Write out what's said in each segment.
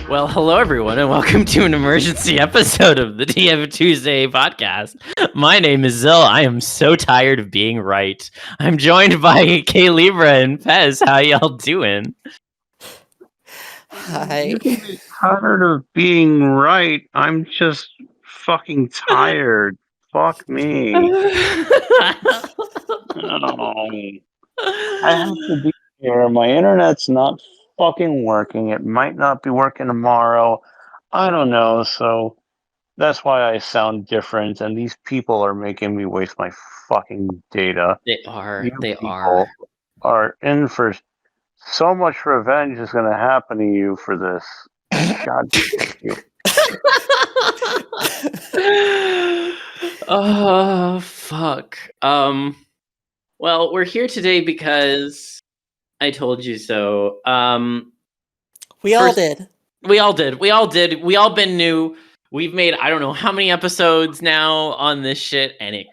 Well, hello everyone, and welcome to an emergency episode of the TFTuesday podcast. My name is Zil. I am so tired of being right. I'm joined by K-Libra and Pez. How y'all doing? Hi. You can be tired of being right. I'm just fucking tired. Fuck me. Oh, I have to be here. My internet's not fucking working. It might not be working tomorrow. I don't know. So that's why I sound different. And these people are making me waste my fucking data. They are. You They people are in for so much revenge is going to happen to you for this. God damn you. Oh, fuck. Well, we're here today because I told you so. We all did. We all did. We all been new. We've made I don't know how many episodes now on this shit, and it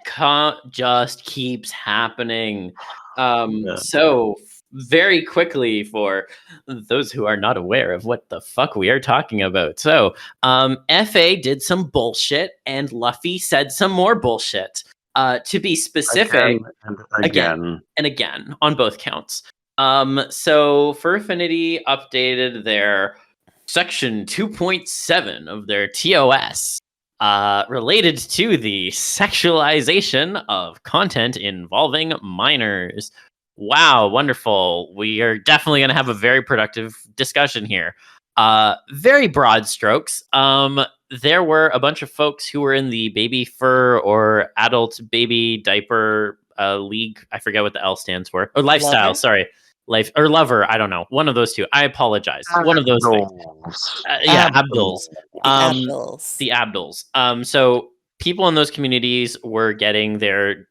just keeps happening. So very quickly for those who are not aware of what the fuck we are talking about. So, FA did some bullshit, and Luffy said some more bullshit. To be specific, again and again on both counts. So Fur Affinity updated their section 2.7 of their TOS related to the sexualization of content involving minors. Wow, wonderful. We are definitely going to have a very productive discussion here. Very broad strokes. There were a bunch of folks who were in the baby fur or adult baby diaper league. I forget what the L stands for. Or lifestyle, Lover? sorry. Life or lover, I don't know. One of those two. I apologize. One of those things. Yeah, ABDLs. The ABDLs. So people in those communities were getting their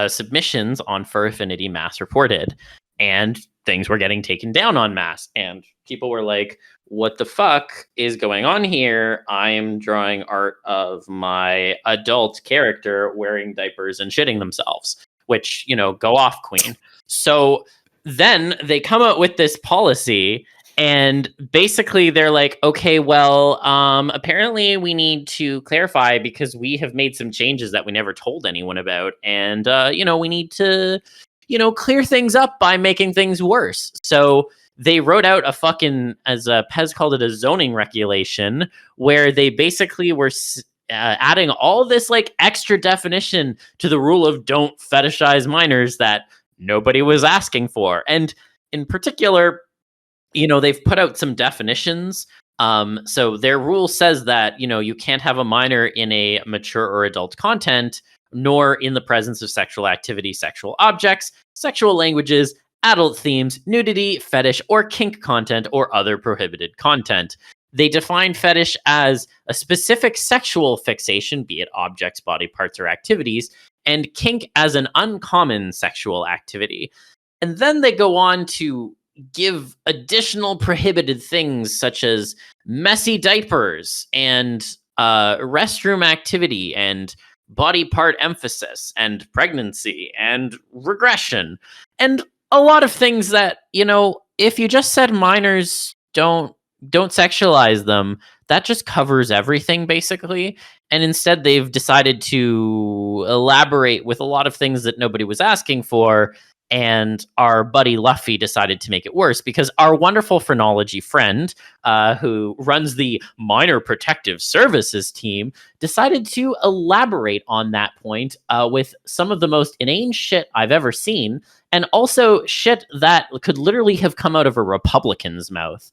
submissions on Fur Affinity mass reported, and things were getting taken down en masse, and people were like, what the fuck is going on here? I am drawing art of my adult character wearing diapers and shitting themselves, which, go off, queen. So then they come out with this policy, and basically they're like, okay, well, apparently we need to clarify because we have made some changes that we never told anyone about. And, we need to, clear things up by making things worse. So they wrote out a fucking, as Pez called it, a zoning regulation, where they basically were adding all this like extra definition to the rule of don't fetishize minors that nobody was asking for. And in particular, they've put out some definitions. So their rule says that, you can't have a minor in a mature or adult content, nor in the presence of sexual activity, sexual objects, sexual languages, adult themes, nudity, fetish, or kink content, or other prohibited content. They define fetish as a specific sexual fixation, be it objects, body parts, or activities, and kink as an uncommon sexual activity. And then they go on to give additional prohibited things such as messy diapers and restroom activity and body part emphasis and pregnancy and regression and a lot of things that, if you just said minors don't sexualize them, that just covers everything basically. And instead they've decided to elaborate with a lot of things that nobody was asking for. And our buddy Luffy decided to make it worse because our wonderful phrenology friend, who runs the Minor Protective Services team, decided to elaborate on that point with some of the most inane shit I've ever seen, and also shit that could literally have come out of a Republican's mouth.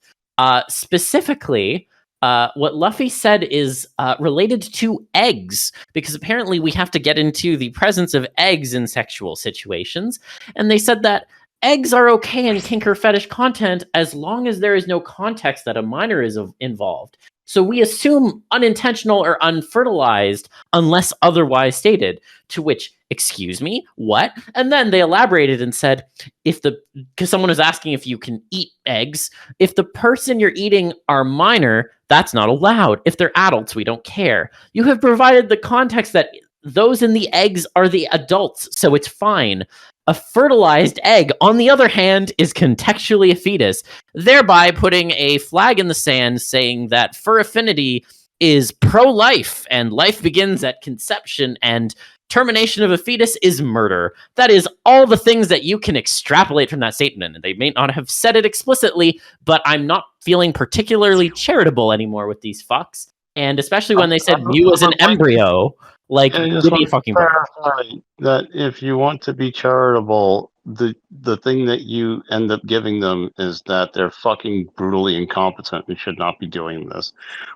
Specifically, what Luffy said is related to eggs, because apparently we have to get into the presence of eggs in sexual situations. And they said that eggs are okay in kink or fetish content as long as there is no context that a minor is involved. So we assume unintentional or unfertilized unless otherwise stated, to which, excuse me, what? And then they elaborated and said, because someone was asking if you can eat eggs, if the person you're eating are minor, that's not allowed. If they're adults, we don't care. You have provided the context that those in the eggs are the adults, so it's fine. A fertilized egg, on the other hand, is contextually a fetus, thereby putting a flag in the sand saying that fur affinity is pro-life and life begins at conception and termination of a fetus is murder. That is all the things that you can extrapolate from that statement. They may not have said it explicitly, but I'm not feeling particularly charitable anymore with these fucks. And especially when they said Mew was an embryo. Like, I just give me want a to fucking break. clarify that if you want to be charitable, the thing that you end up giving them is that they're fucking brutally incompetent and should not be doing this.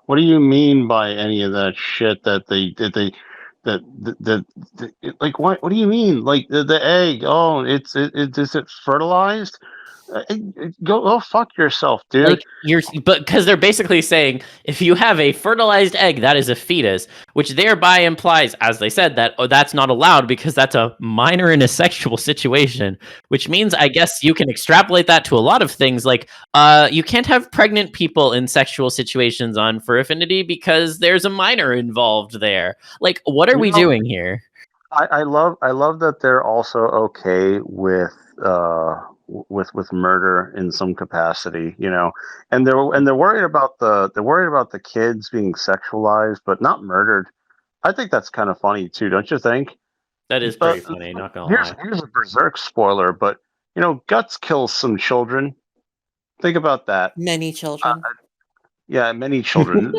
What do you mean by any of that shit that like what do you mean? Like the egg? Oh, is it fertilized? Go fuck yourself, dude. Like but because they're basically saying if you have a fertilized egg, that is a fetus, which thereby implies, as they said, that that's not allowed because that's a minor in a sexual situation. Which means, I guess, you can extrapolate that to a lot of things. Like, you can't have pregnant people in sexual situations on fur affinity because there's a minor involved there. Like, what are we doing here? I love that they're also okay with murder in some capacity, and they're worried about the kids being sexualized but not murdered. I think that's kind of funny too, don't you think? That is pretty funny, not gonna lie. Here's a Berserk spoiler, but Guts kills some children. Think about that. Many children. Yeah, many children.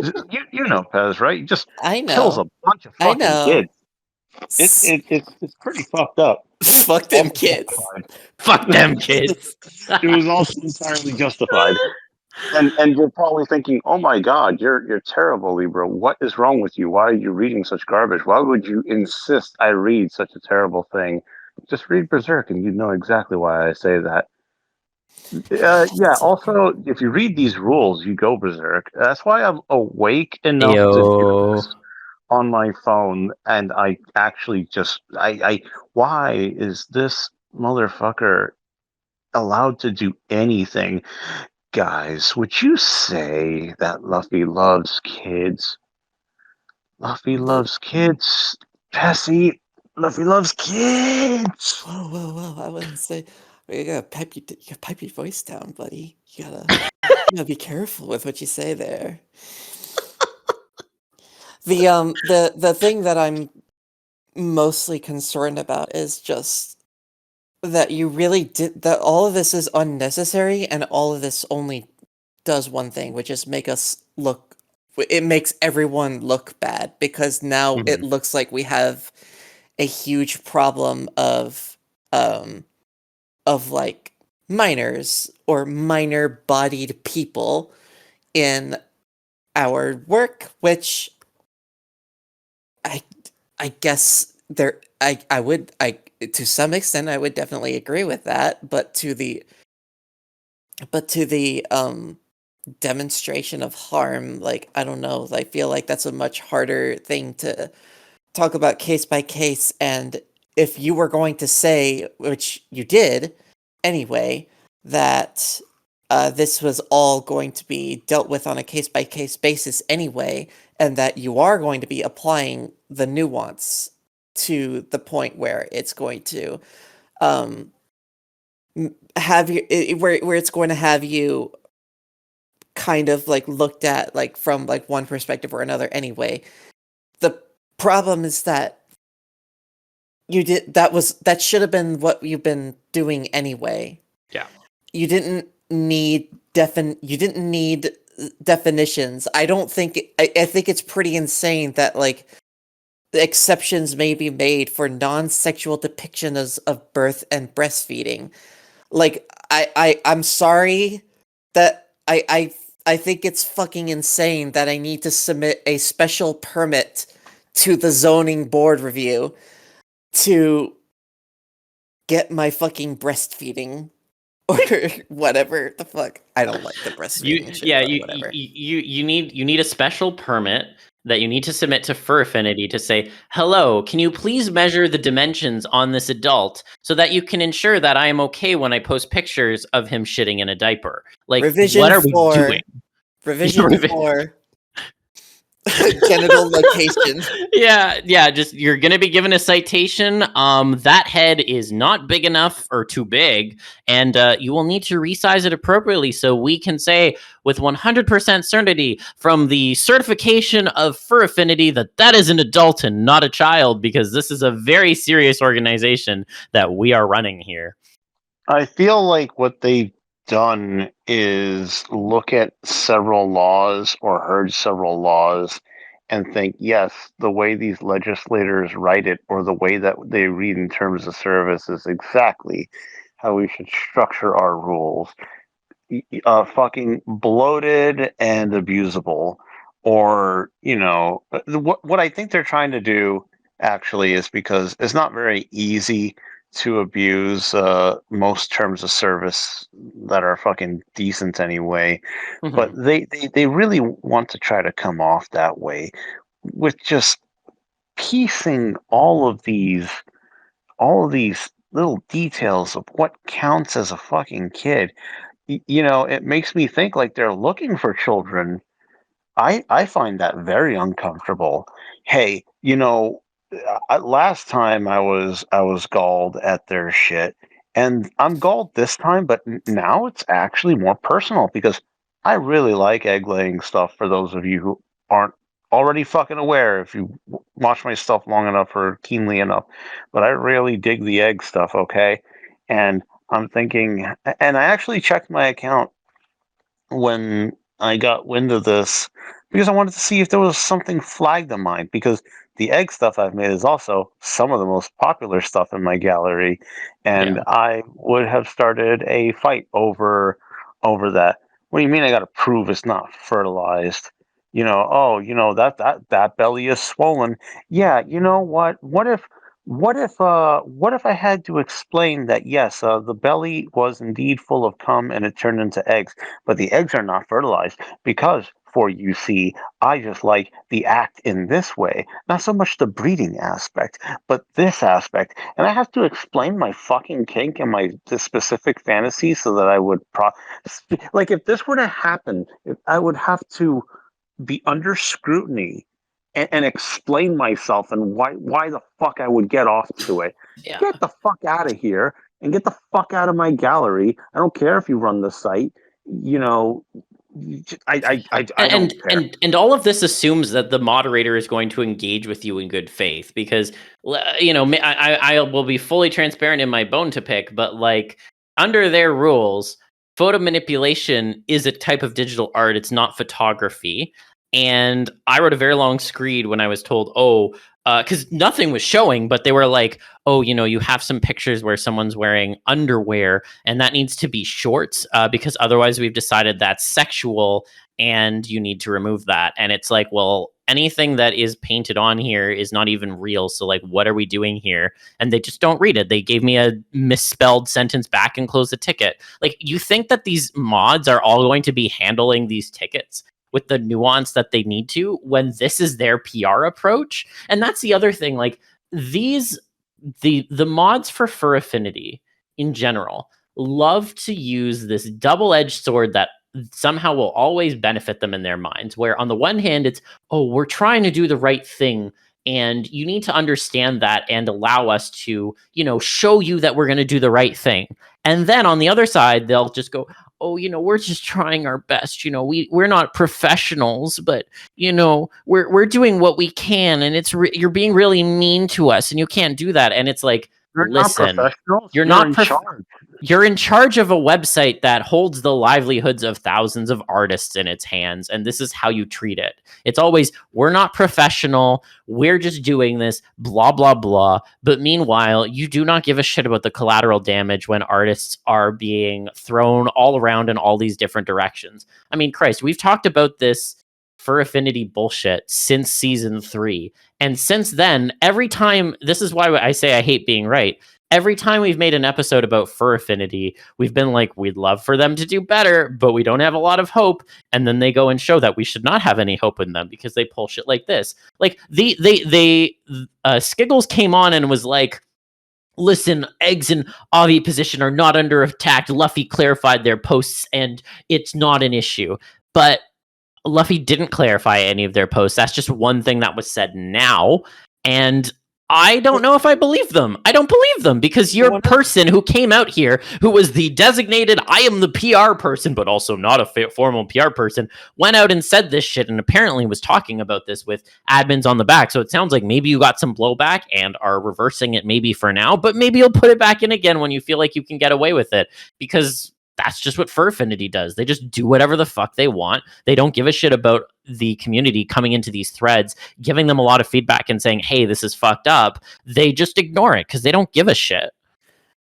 you know Pez, right? He just I know. kills a bunch of fucking kids. It's pretty fucked up. Fuck them kids. Fuck them kids. It was also entirely justified. And you're probably thinking, "Oh my God, you're terrible, Libra. What is wrong with you? Why are you reading such garbage? Why would you insist I read such a terrible thing? Just read Berserk, and you'd know exactly why I say that." Yeah. Also, if you read these rules, you go berserk. That's why I'm awake enough to do this on my phone, and I actually just why is this motherfucker allowed to do anything? Guys, would you say that Luffy loves kids? Luffy loves kids. Pessy, Luffy loves kids. Whoa! I wouldn't say. You gotta pipe your voice down, buddy. You gotta be careful with what you say there. The thing that I'm mostly concerned about is just that you really did that. All of this is unnecessary, and all of this only does one thing, which is make us look. It makes everyone look bad because now it looks like we have a huge problem of like minors or minor-bodied people in our work, which I guess I would to some extent I would definitely agree with that, but to the demonstration of harm, like I don't know, I feel like that's a much harder thing to talk about case by case. And if you were going to say, which you did anyway, that this was all going to be dealt with on a case by case basis anyway, and that you are going to be applying the nuance to the point where it's going to have you where it's going to have you kind of like looked at like from like one perspective or another anyway. The problem is that that should have been what you've been doing anyway. Yeah. You didn't need definitions. I think it's pretty insane that like the exceptions may be made for non-sexual depictions of birth and breastfeeding. Like I'm sorry that I think it's fucking insane that I need to submit a special permit to the zoning board review to get my fucking breastfeeding or whatever the fuck. I don't like the breastfeeding shit. You need a special permit that you need to submit to Fur Affinity to say, hello, can you please measure the dimensions on this adult so that you can ensure that I am okay when I post pictures of him shitting in a diaper? Like, what are we doing? Revision 4. Genital location. Yeah, just you're gonna be given a citation. That head is not big enough or too big, and you will need to resize it appropriately so we can say with 100% certainty from the certification of fur affinity that is an adult and not a child, because this is a very serious organization that we are running here. I feel like what they've done is look at several laws or heard several laws and think, yes, the way these legislators write it or the way that they read in terms of service is exactly how we should structure our rules. Fucking bloated and abusable. Or, what I think they're trying to do actually is because it's not very easy to abuse most terms of service that are fucking decent anyway. But they really want to try to come off that way with just piecing all of these little details of what counts as a fucking kid. It makes me think like they're looking for children. I find that very uncomfortable. Hey, last time I was galled at their shit, and I'm galled this time, but now it's actually more personal because I really like egg laying stuff. For those of you who aren't already fucking aware, if you watch my stuff long enough or keenly enough, but I really dig the egg stuff. Okay, and I'm thinking, and I actually checked my account when I got wind of this because I wanted to see if there was something flagged on mine, because the egg stuff I've made is also some of the most popular stuff in my gallery, and Yeah. I would have started a fight over that. What do you mean I got to prove it's not fertilized? Oh, that belly is swollen. Yeah, you know what? What if I had to explain that yes, the belly was indeed full of cum and it turned into eggs, but the eggs are not fertilized because, for you see, I just like the act in this way, not so much the breeding aspect, but this aspect. And I have to explain my fucking kink and the specific fantasy so that I would like if this were to happen, I would have to be under scrutiny and explain myself and why the fuck I would get off to it. Yeah. Get the fuck out of here and get the fuck out of my gallery. I don't care if you run the site. I don't care. And all of this assumes that the moderator is going to engage with you in good faith, because I will be fully transparent in my bone to pick, but like under their rules, photo manipulation is a type of digital art. It's not photography. And I wrote a very long screed when I was told, because nothing was showing, but they were like, oh, you have some pictures where someone's wearing underwear and that needs to be shorts because otherwise we've decided that's sexual and you need to remove that. And it's like, well, anything that is painted on here is not even real. So like, what are we doing here? And they just don't read it. They gave me a misspelled sentence back and closed the ticket. Like, you think that these mods are all going to be handling these tickets with the nuance that they need to when this is their PR approach? And that's the other thing. Like, the mods for fur affinity in general love to use this double-edged sword that somehow will always benefit them in their minds, where on the one hand it's, oh, we're trying to do the right thing and you need to understand that and allow us to show you that we're going to do the right thing. And then on the other side they'll just go, oh, we're just trying our best, we're not professionals, but we're doing what we can, and you're being really mean to us and you can't do that. And it's like, You're listen, not professionals. you're You're not in charge. You're in charge of a website that holds the livelihoods of thousands of artists in its hands, and this is how you treat it. It's always, we're not professional, we're just doing this, blah, blah, blah. But meanwhile, you do not give a shit about the collateral damage when artists are being thrown all around in all these different directions. I mean, Christ, we've talked about this fur affinity bullshit since season 3. And since then, every time, this is why I say I hate being right. Every time we've made an episode about fur affinity, we've been like, we'd love for them to do better, but we don't have a lot of hope. And then they go and show that we should not have any hope in them because they pull shit like this. Like, Skiggles came on and was like, listen, eggs in oviposition are not under attack. Luffy clarified their posts and it's not an issue. But Luffy didn't clarify any of their posts. That's just one thing that was said now. And I don't know if I believe them. I don't believe them because your person who came out here, who was the designated, I am the PR person, but also not a formal PR person, went out and said this shit and apparently was talking about this with admins on the back. So it sounds like maybe you got some blowback and are reversing it maybe for now, but maybe you'll put it back in again when you feel like you can get away with it, because that's just what Fur Affinity does. They just do whatever the fuck they want. They don't give a shit about the community coming into these threads, giving them a lot of feedback and saying, hey, this is fucked up. They just ignore it because they don't give a shit.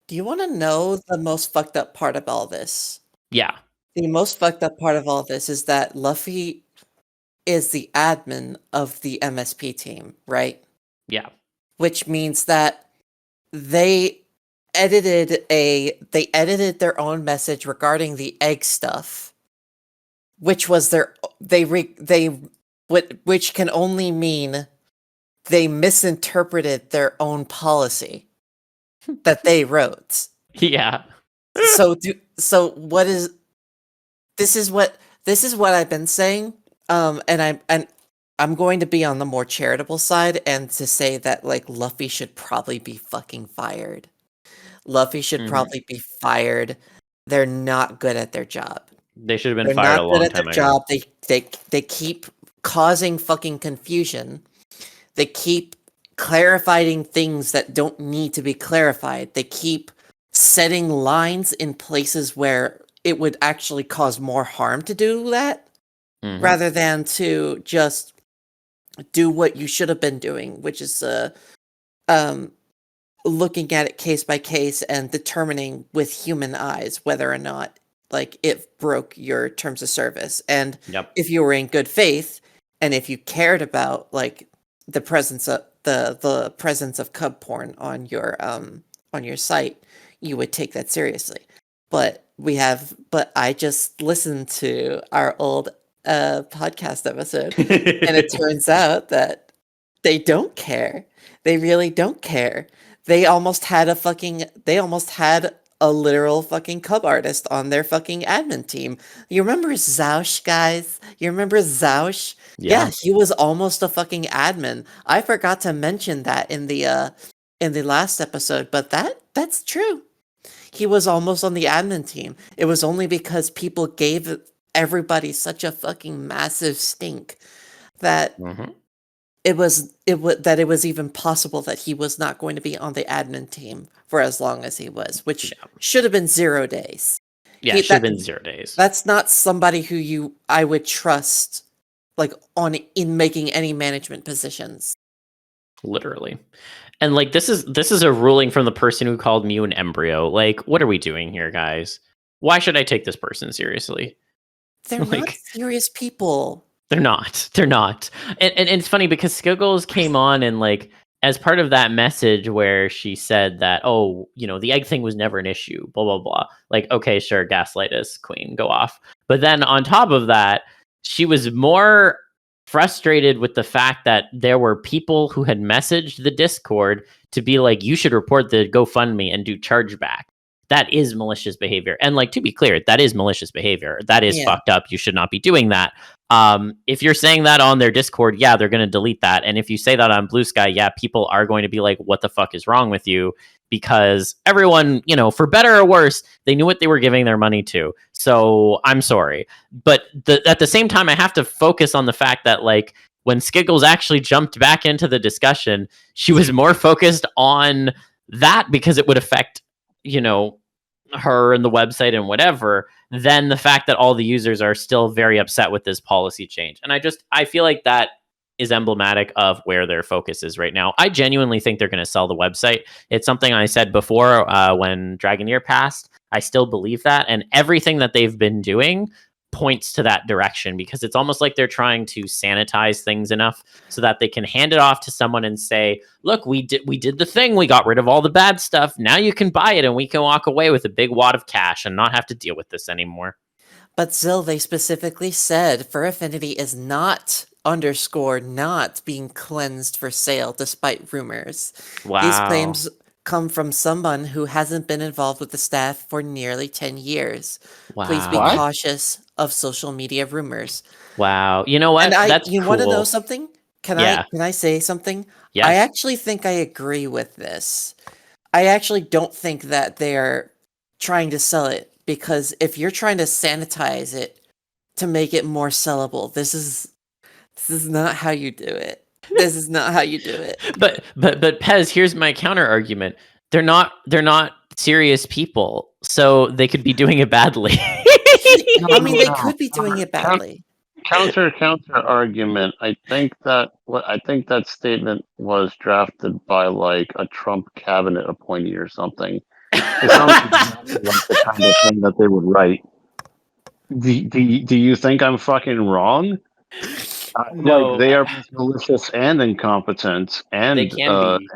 Do you want to know the most fucked up part of all this? Yeah. The most fucked up part of all this is that Luffy is the admin of the MSP team, right? Yeah. Which means that they edited their own message regarding the egg stuff, which was which can only mean they misinterpreted their own policy that they wrote. Yeah. So what is this is what I've been saying, and I'm going to be on the more charitable side and to say that like Luffy should probably be fucking fired. Luffy should probably be fired. They're not good at their job. They should have been fired a long time ago. They're not good at their job. They keep causing fucking confusion. They keep clarifying things that don't need to be clarified. They keep setting lines in places where it would actually cause more harm to do that, rather than to just do what you should have been doing, which is looking at it case by case and determining with human eyes whether or not like it broke your terms of service. And if you were in good faith and if you cared about like the presence of the presence of cub porn on your site, you would take that seriously. But I just listened to our old podcast episode and it turns out that they don't care. They really don't care. They almost had a literal fucking cub artist on their fucking admin team. You remember Zausch, guys? You remember Zausch? Yeah, he was almost a fucking admin. I forgot to mention that in the last episode, but that's true. He was almost on the admin team. It was only because people gave everybody such a fucking massive stink that it was even possible that he was not going to be on the admin team for as long as he was, which should have been 0 days. Yeah, it should have been 0 days. That's not somebody who I would trust like in making any management positions. Literally. And like this is a ruling from the person who called Mew an embryo. Like, what are we doing here, guys? Why should I take this person seriously? They're not serious people. They're not. And it's funny because Skiggles came on and like as part of that message where she said that, oh, you know, the egg thing was never an issue, blah, blah, blah. Like, okay, sure, gaslight us, queen, go off. But then on top of that, she was more frustrated with the fact that there were people who had messaged the Discord to be like, you should report the GoFundMe and do chargeback. That is malicious behavior. And like, to be clear, that is malicious behavior. That is fucked up. You should not be doing that. If you're saying that on their Discord, yeah, they're going to delete that. And if you say that on Blue Sky, yeah, people are going to be like, what the fuck is wrong with you? Because everyone, you know, for better or worse, they knew what they were giving their money to. So I'm sorry. But at the same time, I have to focus on the fact that like when Skiggles actually jumped back into the discussion, she was more focused on that because it would affect, you know, her and the website and whatever, than the fact that all the users are still very upset with this policy change. And I feel like that is emblematic of where their focus is right now. I genuinely think they're going to sell the website. It's something I said before when Dragoneer passed. I still believe that. And everything that they've been doing points to that direction because it's almost like they're trying to sanitize things enough so that they can hand it off to someone and say, look, we did the thing. We got rid of all the bad stuff. Now you can buy it and we can walk away with a big wad of cash and not have to deal with this anymore. But Zil, they specifically said Fur Affinity is not _ not being cleansed for sale despite rumors. Wow. These claims come from someone who hasn't been involved with the staff for nearly 10 years. Please be Wow. cautious of social media rumors. Wow. You know what? And That's you cool. want to know something? Yeah. Can I say something? Yes. I actually think I agree with this. I actually don't think that they're trying to sell it, because if you're trying to sanitize it to make it more sellable, this is not how you do it. This is not how you do it. But Pez, here's my counter argument. They're not serious people, so they could be doing it badly. I mean, they could be doing it badly. Counter argument. I think that statement was drafted by like a Trump cabinet appointee or something. It sounds exactly like the kind of thing that they would write. Do you think I'm fucking wrong? No, like they are both malicious and incompetent, and they can be.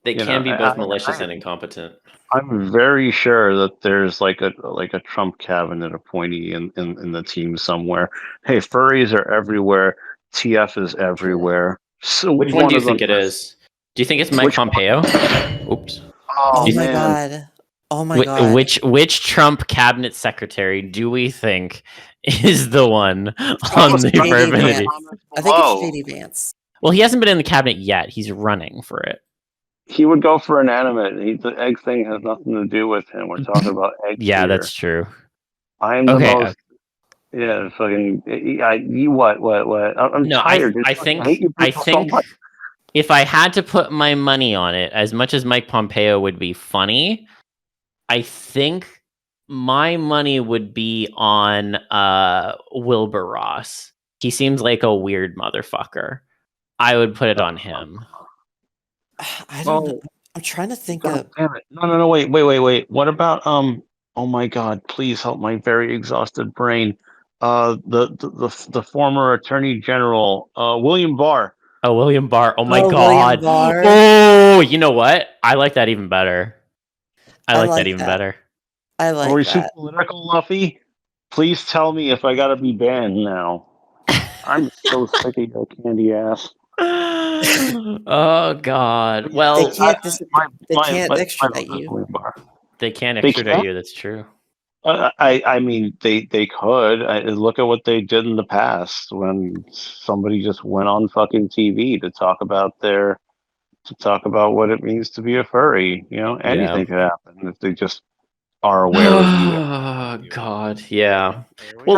They you can know, be both malicious and incompetent. I'm very sure that there's like a Trump cabinet appointee in the team somewhere. Hey, furries are everywhere. TF is everywhere. So Which one do you think it is? Do you think it's Mike Pompeo? Oops. Oh my man. God. Oh my God. Which Trump cabinet secretary do we think is the one on the permanent? I think it's JD Vance. Well, he hasn't been in the cabinet yet. He's running for it. He would go for inanimate. The egg thing has nothing to do with him. We're talking about eggs. Yeah, here. That's true. I am the most. Yeah, fucking. You what? I'm tired. I think if I had to put my money on it, as much as Mike Pompeo would be funny, I think my money would be on Wilbur Ross. He seems like a weird motherfucker. I would put it on him. I don't know. I'm trying to think of. Damn it! No! Wait! What about Oh my God! Please help my very exhausted brain. The former Attorney General, William Barr. Oh, William Barr. Oh my God. William Barr. Oh, you know what? I like that even better. I like that even better. I like Are we that. too political, Luffy? Please tell me if I gotta be banned now. I'm so sick of your candy ass. Oh God. Well, they can't extradite you. They can't extradite you. That's true. I mean, they could. Look at what they did in the past when somebody just went on fucking TV to talk about what it means to be a furry. You know, anything could happen if they just are aware of you. Oh God, yeah. Well,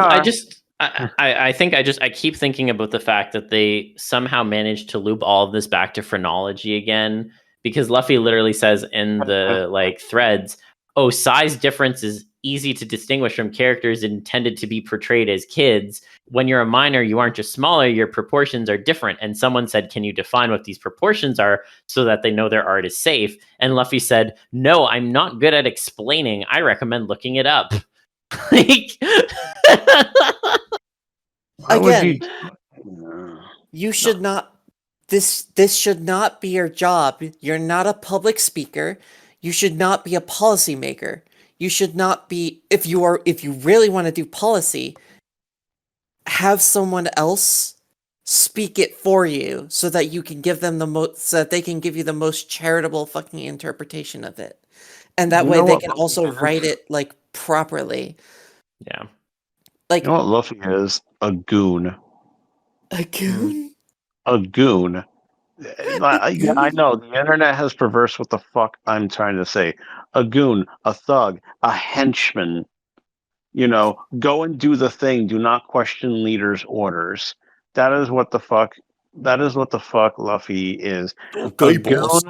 I think I keep thinking about the fact that they somehow managed to loop all of this back to phrenology again, because Luffy literally says in the threads, "Oh, size difference is easy to distinguish from characters intended to be portrayed as kids. When you're a minor, you aren't just smaller, your proportions are different." And someone said, "Can you define what these proportions are so that they know their art is safe?" And Luffy said, "No, I'm not good at explaining. I recommend looking it up." Again, you should not. This should not be your job. You're not a public speaker. You should not be a policymaker. You should not be. If you really want to do policy, have someone else speak it for you, so that you can give them so that they can give you the most charitable fucking interpretation of it, and that way they can also write it properly. Yeah. You know what Luffy is? A goon. A goon? A goon. I know the internet has perverse what the fuck I'm trying to say. A goon, a thug, a henchman. You know, go and do the thing. Do not question leaders' orders. That is what the fuck Luffy is. Okay, boss.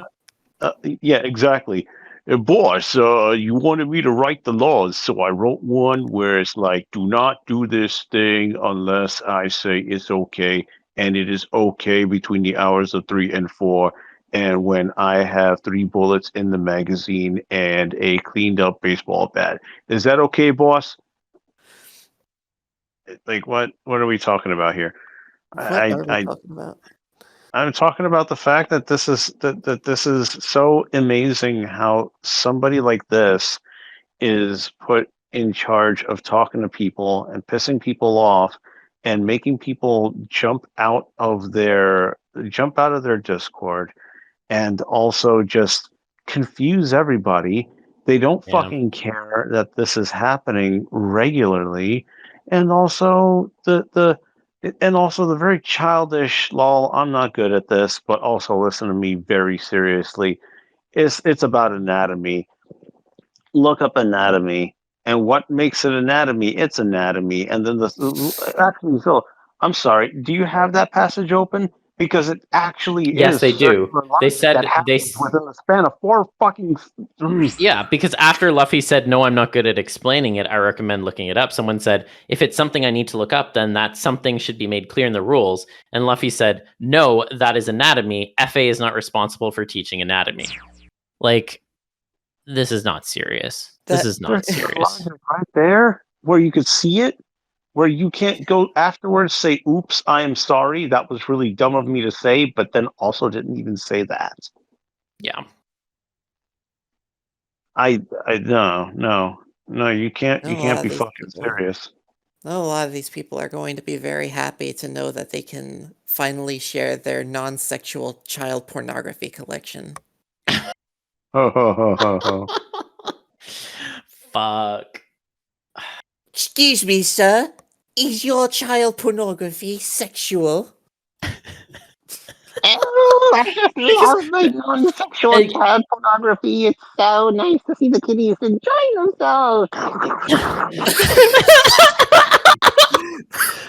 Yeah, exactly. Boss, you wanted me to write the laws, so I wrote one where it's like, do not do this thing unless I say it's okay, and it is okay between the hours of 3 and 4, and when I have 3 bullets in the magazine and a cleaned up baseball bat. Is that okay, boss? Like, what are we talking about here? What are we talking about? I'm talking about the fact that this is so amazing how somebody like this is put in charge of talking to people and pissing people off and making people jump out of their Discord, and also just confuse everybody. They don't fucking care that this is happening regularly, and also the very childish lol. I'm not good at this, but also listen to me very seriously. It's about anatomy. Look up anatomy, and what makes it anatomy? It's anatomy, and then actually, Phil, I'm sorry. Do you have that passage open? Because it actually Yes, is they do. circular They logic said that happens within the span of 4 fucking. Yeah, because after Luffy said, "No, I'm not good at explaining it. I recommend looking it up." Someone said, "If it's something I need to look up, then that something should be made clear in the rules." And Luffy said, "No, that is anatomy. FA is not responsible for teaching anatomy." Like, this is not serious. This is not serious. Logic right there, where you could see it, where you can't go afterwards say, "Oops, I am sorry. That was really dumb of me to say," but then also didn't even say that. Yeah. I no, you can't be fucking serious. A lot of these people are going to be very happy to know that they can finally share their non-sexual child pornography collection. Ho ho ho ho ho. Fuck. Excuse me, sir. Is your child pornography sexual? My non-sexual child pornography. It's so nice to see the kitties enjoying themselves.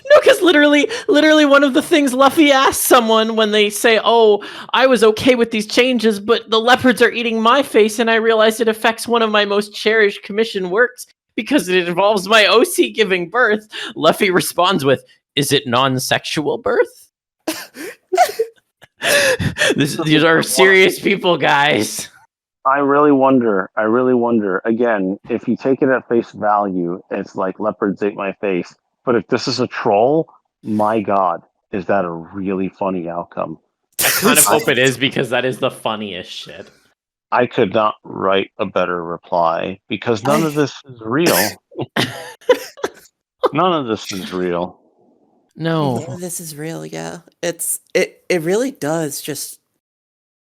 No, because literally one of the things Luffy asks someone when they say, "Oh, I was okay with these changes, but the leopards are eating my face, and I realized it affects one of my most cherished commission works because it involves my OC giving birth." Luffy responds with, "Is it non-sexual birth?" These are serious people, guys. I really wonder. Again, if you take it at face value, it's like leopards ate my face. But if this is a troll, my God, is that a really funny outcome? I kind of hope it is, because that is the funniest shit. I could not write a better reply, because none of this is real. None of this is real. No. None of this is real, yeah. It really does just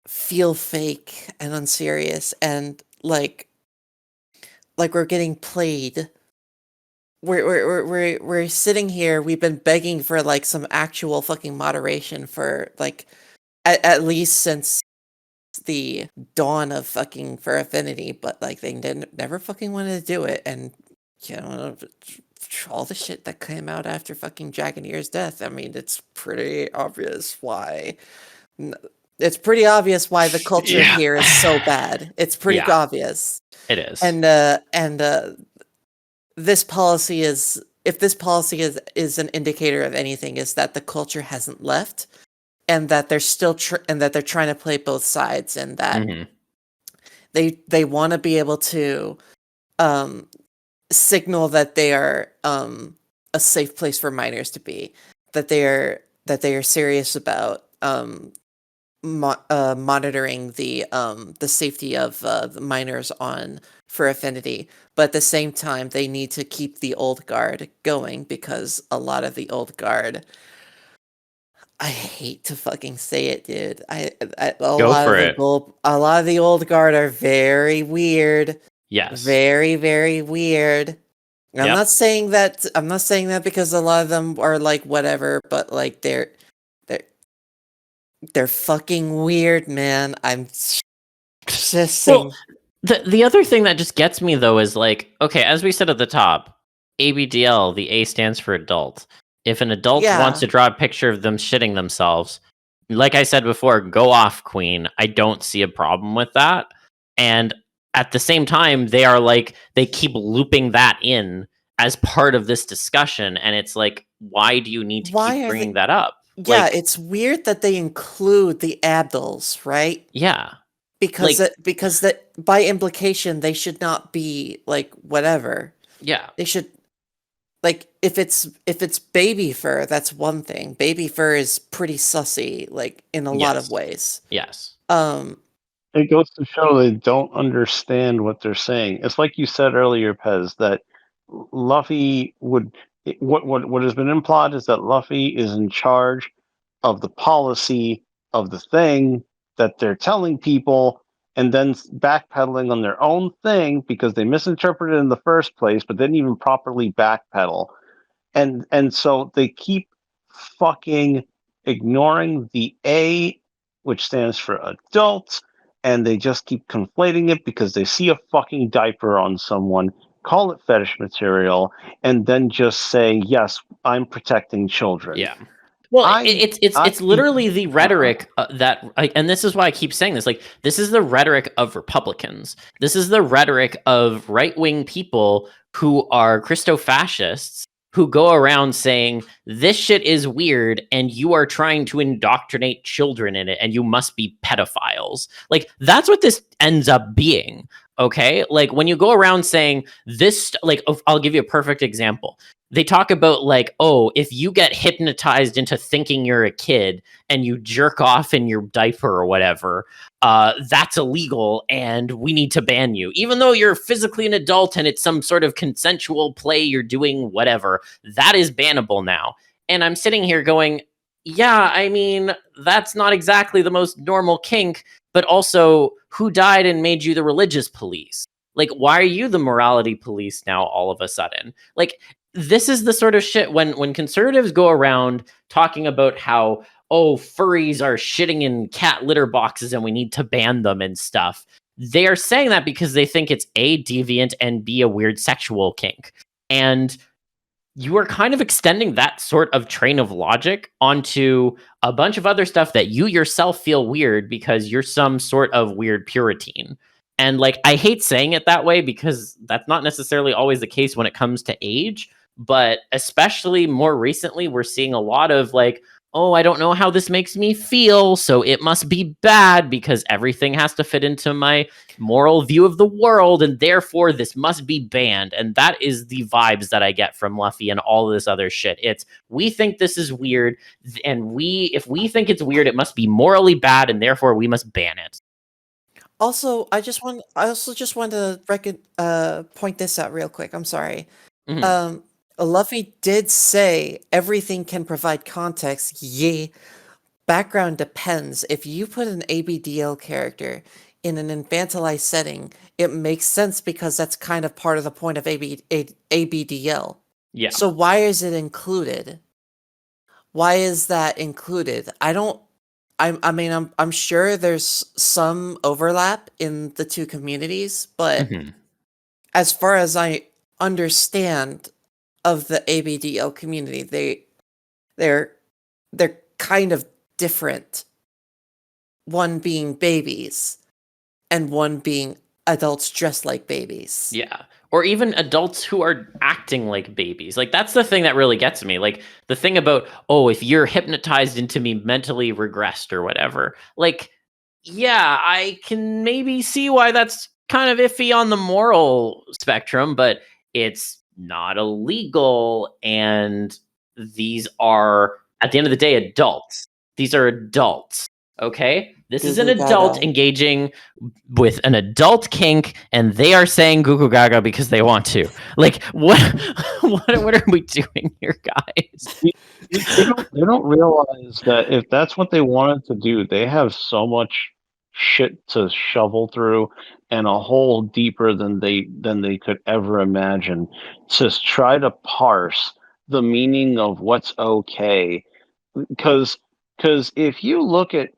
feel fake and unserious, and like we're getting played. We're sitting here, we've been begging for like some actual fucking moderation for like at least since the dawn of fucking for affinity, but like they never fucking wanted to do it. And you know, all the shit that came out after fucking Dragoneer's death, I mean, it's pretty obvious why. It's pretty obvious why the culture here is so bad. It's pretty obvious. It is. And this policy is, if this policy is an indicator of anything, is that the culture hasn't left, and that they're still and that they're trying to play both sides, and that they want to be able to signal that they are a safe place for minors to be, that they are serious about monitoring the safety of the minors on for affinity, but at the same time they need to keep the old guard going, because a lot of the old guard, I hate to fucking say it, dude. A lot of the old guard are very weird. Yes. Very, very weird. I'm not saying that because a lot of them are like whatever, but like they're fucking weird, man. I'm just saying. Well, the other thing that just gets me though is like, okay, as we said at the top, ABDL, the A stands for adult. If an adult wants to draw a picture of them shitting themselves, like I said before, go off, queen. I don't see a problem with that. And at the same time, they keep looping that in as part of this discussion, and it's like, why do you need to keep bringing that up? Yeah, like, it's weird that they include the ABDLs, right? Yeah. Because that by implication they should not be like whatever. Yeah. They should, like, if it's baby fur, that's one thing. Baby fur is pretty sussy, like in a lot of ways. Yes. It goes to show they don't understand what they're saying. It's like you said earlier, Pez, that Luffy would. What has been implied is that Luffy is in charge of the policy of the thing that they're telling people, and then backpedaling on their own thing because they misinterpreted it in the first place, but didn't even properly backpedal. And so they keep fucking ignoring the A, which stands for adult, and they just keep conflating it because they see a fucking diaper on someone, call it fetish material, and then just say, yes, I'm protecting children. Yeah. Well, it's literally the rhetoric that, and this is why I keep saying this. Like, this is the rhetoric of Republicans. This is the rhetoric of right-wing people who are Christo-fascists, who go around saying this shit is weird, and you are trying to indoctrinate children in it, and you must be pedophiles. Like, that's what this ends up being. Okay, like when you go around saying this, like, I'll give you a perfect example. They talk about like, oh, if you get hypnotized into thinking you're a kid and you jerk off in your diaper or whatever, that's illegal and we need to ban you. Even though you're physically an adult and it's some sort of consensual play you're doing, whatever, that is bannable now. And I'm sitting here going, yeah, I mean, that's not exactly the most normal kink, but also who died and made you the religious police? Like, why are you the morality police now all of a sudden? Like, this is the sort of shit when conservatives go around talking about how, oh, furries are shitting in cat litter boxes and we need to ban them and stuff. They are saying that because they think it's A, deviant, and B, a weird sexual kink. And you are kind of extending that sort of train of logic onto a bunch of other stuff that you yourself feel weird because you're some sort of weird Puritan. And like, I hate saying it that way because that's not necessarily always the case when it comes to age. But especially more recently, we're seeing a lot of like, oh, I don't know how this makes me feel, so it must be bad because everything has to fit into my moral view of the world, and therefore this must be banned. And that is the vibes that I get from Luffy and all this other shit. It's, we think this is weird, and if we think it's weird, it must be morally bad, and therefore we must ban it. Also, I also just want to point this out real quick. I'm sorry. Mhm. Luffy did say everything can provide context. Yay. Background depends. If you put an ABDL character in an infantilized setting, it makes sense because that's kind of part of the point of ABDL. Yeah. So why is it included? Why is that included? I'm sure there's some overlap in the two communities, but Mhm. as far as I understand of the ABDL community, they're kind of different. One being babies, and one being adults dressed like babies. Yeah. Or even adults who are acting like babies. Like, that's the thing that really gets me. Like, the thing about, oh, if you're hypnotized into me mentally regressed or whatever. Like, yeah, I can maybe see why that's kind of iffy on the moral spectrum, but it's not illegal. And these are, at the end of the day, adults. These are adults. Okay? This is an adult engaging with an adult kink, and they are saying goo goo gaga because they want to. Like, what are we doing here, guys? They don't realize that if that's what they wanted to do, they have so much shit to shovel through and a hole deeper than they could ever imagine to try to parse the meaning of what's okay. Because if you look at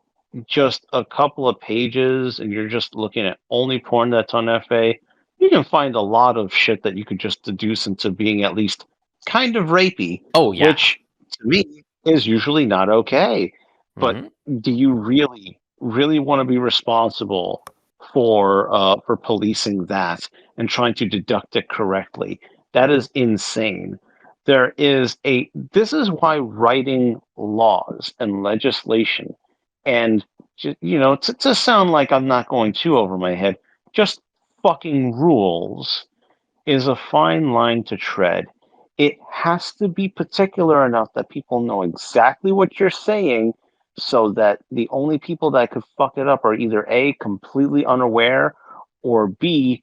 just a couple of pages and you're just looking at only porn that's on FA, you can find a lot of shit that you could just deduce into being at least kind of rapey. Oh, yeah. Which to me is usually not okay. But do you really want to be responsible for policing that and trying to deduct it correctly? That is insane. This is why writing laws and legislation and to sound like I'm not going too over my head, just fucking rules is a fine line to tread. It has to be particular enough that people know exactly what you're saying so that the only people that could fuck it up are either A, completely unaware, or B,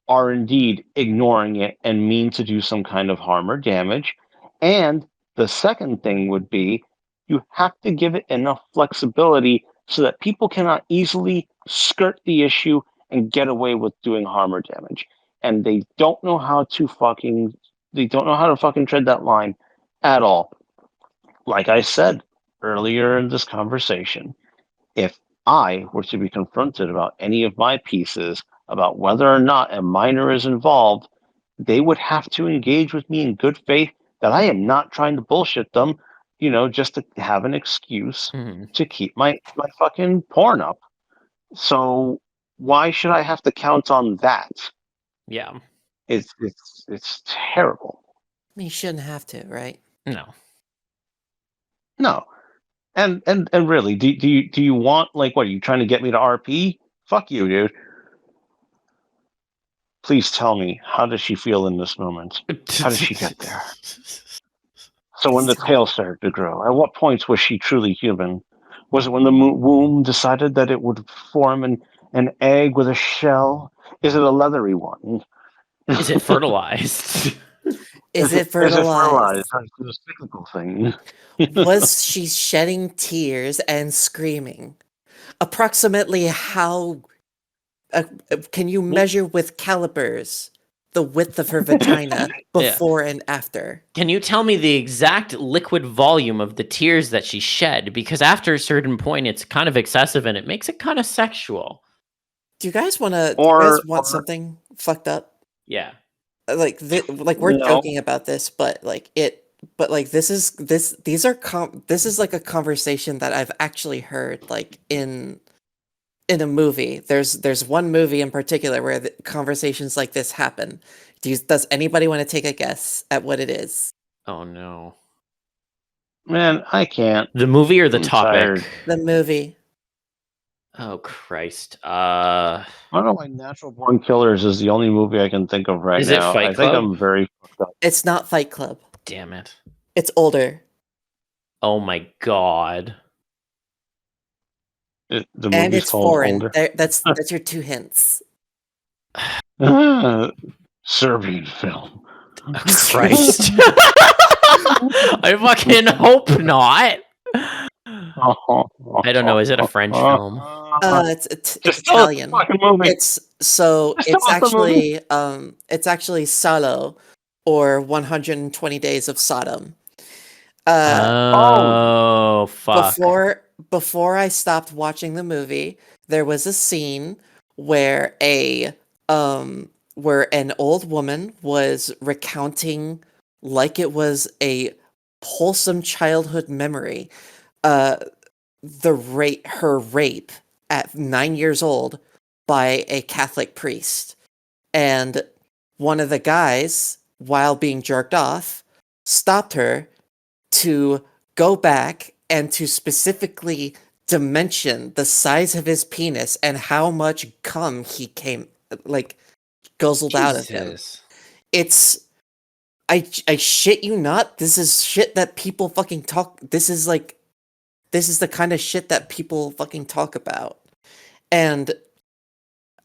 are indeed ignoring it and mean to do some kind of harm or damage. And the second thing would be you have to give it enough flexibility so that people cannot easily skirt the issue and get away with doing harm or damage. And they don't know how to fucking tread that line at all. Like I said earlier in this conversation, if I were to be confronted about any of my pieces about whether or not a minor is involved, they would have to engage with me in good faith that I am not trying to bullshit them, just to have an excuse to keep my fucking porn up. So why should I have to count on that? Yeah. It's terrible. You shouldn't have to, right? No. And really, do you want, like, what are you trying to get me to RP? Fuck you, dude. Please tell me, how does she feel in this moment? How did she get there? So when the tail started to grow, at what points was she truly human? Was it when the womb decided that it would form an egg with a shell? Is it a leathery one? Is it fertilized? Is it fertilized? It's a cyclical thing. Was she shedding tears and screaming? Approximately how can you measure with calipers the width of her vagina before and after? Can you tell me the exact liquid volume of the tears that she shed? Because after a certain point, it's kind of excessive and it makes it kind of sexual. Do you guys want something fucked up? Yeah. Like we're joking about this, but this is like a conversation that I've actually heard, like in a movie. There's one movie in particular where conversations like this happen. Does anybody want to take a guess at what it is? Oh no. Man, I can't. The movie or the I'm topic? tired. The movie. Oh Christ. I don't know why Natural Born Killers is the only movie I can think of right now. Is it Fight Club? I think I'm very fucked up. It's not Fight Club. Damn it. It's older. Oh my god. The movie's it's called foreign. Older. That's your 2 hints. Serbian film. Christ. I fucking hope not. I don't know. Is it a French film? It's Italian. It's actually Salo, or 120 Days of Sodom. Fuck. Before I stopped watching the movie, there was a scene where where an old woman was recounting, like it was a wholesome childhood memory, her rape at 9 years old by a Catholic priest. And one of the guys, while being jerked off, stopped her to go back and to specifically dimension the size of his penis and how much cum he guzzled out of him. It's I shit you not, this is shit that people fucking talk. This is the kind of shit that people fucking talk about. And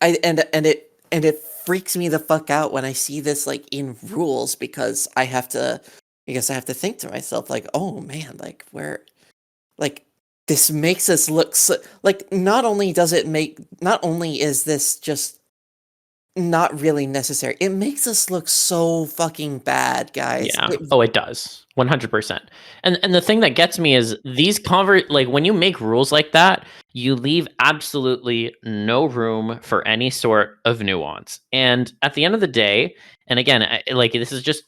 it freaks me the fuck out when I see this in rules, because I have to think to myself, oh man, this makes us look so, not only is this just not really necessary, it makes us look so fucking bad, guys. Yeah. It does. 100%. And the thing that gets me is these when you make rules like that, you leave absolutely no room for any sort of nuance. And at the end of the day, and again, this is just,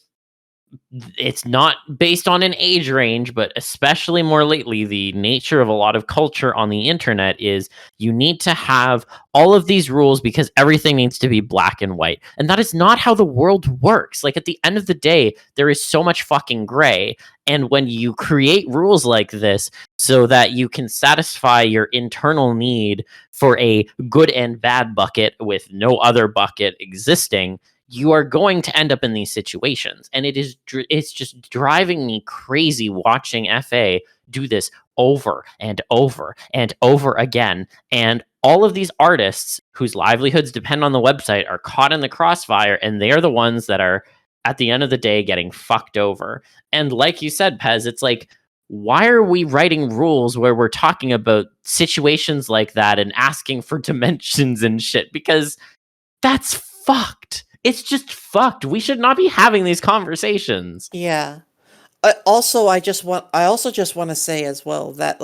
it's not based on an age range, but especially more lately, the nature of a lot of culture on the internet is you need to have all of these rules because everything needs to be black and white. And that is not how the world works. At the end of the day, there is so much fucking gray. And when you create rules like this so that you can satisfy your internal need for a good and bad bucket with no other bucket existing, you are going to end up in these situations. And it's just driving me crazy watching FA do this over and over and over again. And all of these artists whose livelihoods depend on the website are caught in the crossfire, and they're the ones that are, at the end of the day, getting fucked over. And like you said, Pez, it's why are we writing rules where we're talking about situations like that and asking for dimensions and shit? Because that's fucked. It's just fucked. We should not be having these conversations. Yeah. I also just want to say as well that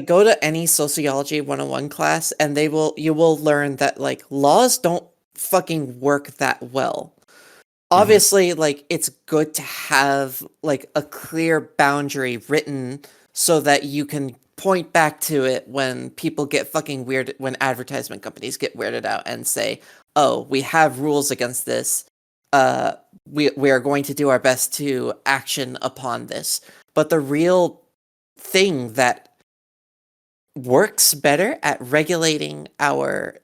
go to any sociology 101 class and you will learn that like laws don't fucking work that well. Obviously, like it's good to have like a clear boundary written so that you can point back to it when people get fucking weird, when advertisement companies get weirded out and say, "Oh, we have rules against this. We are going to do our best to action upon this." But the real thing that works better at regulating our